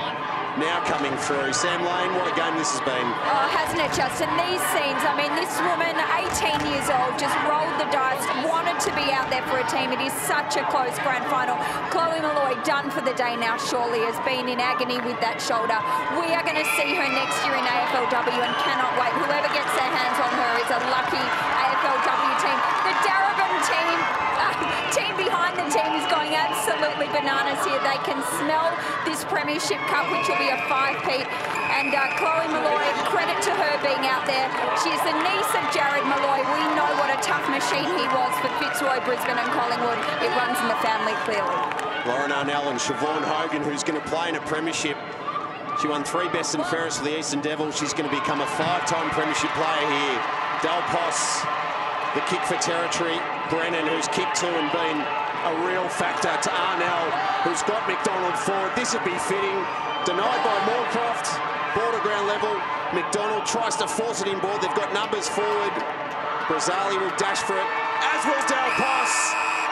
Now coming through. Sam Lane, what a game this has been. Oh, hasn't it just? And these scenes, I mean, this woman, 18 years old, just rolled the dice, wanted to be out there for a team. It is such a close grand final. Chloe Malloy, done for the day now, surely, has been in agony with that shoulder. We are going to see her next year in AFLW and cannot wait. Whoever gets their hands on her is a lucky AFLW team. The Darebin team behind the team is going absolutely bananas here. They can smell this Premiership Cup, which will be a 5-peat. And Chloe Malloy, credit to her being out there. She's the niece of Jared Malloy. We know what a tough machine he was for Fitzroy, Brisbane and Collingwood. It runs in the family, clearly. Lauren Arnell and Siobhan Hogan, who's going to play in a Premiership. She won 3 best and fairest for the Eastern Devils. She's going to become a 5-time Premiership player here. Del Pos, the kick for territory. Brennan, who's kicked to and been a real factor, to Arnell, who's got McDonald forward. This would be fitting. Denied by Moorcroft. Ball to ground level. McDonald tries to force it inboard. They've got numbers forward. Brazali will dash for it, as will Del Pos.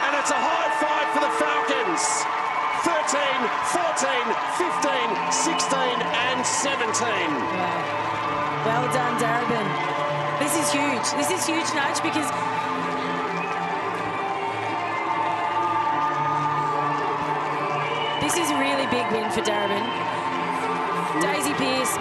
And it's a high five for the Falcons. 13, 14, 15, 16 and 17. Wow. Well done, Darebin. This is huge. This is huge, Nudge, because this is a really big win for Darebin. Daisy Pearce,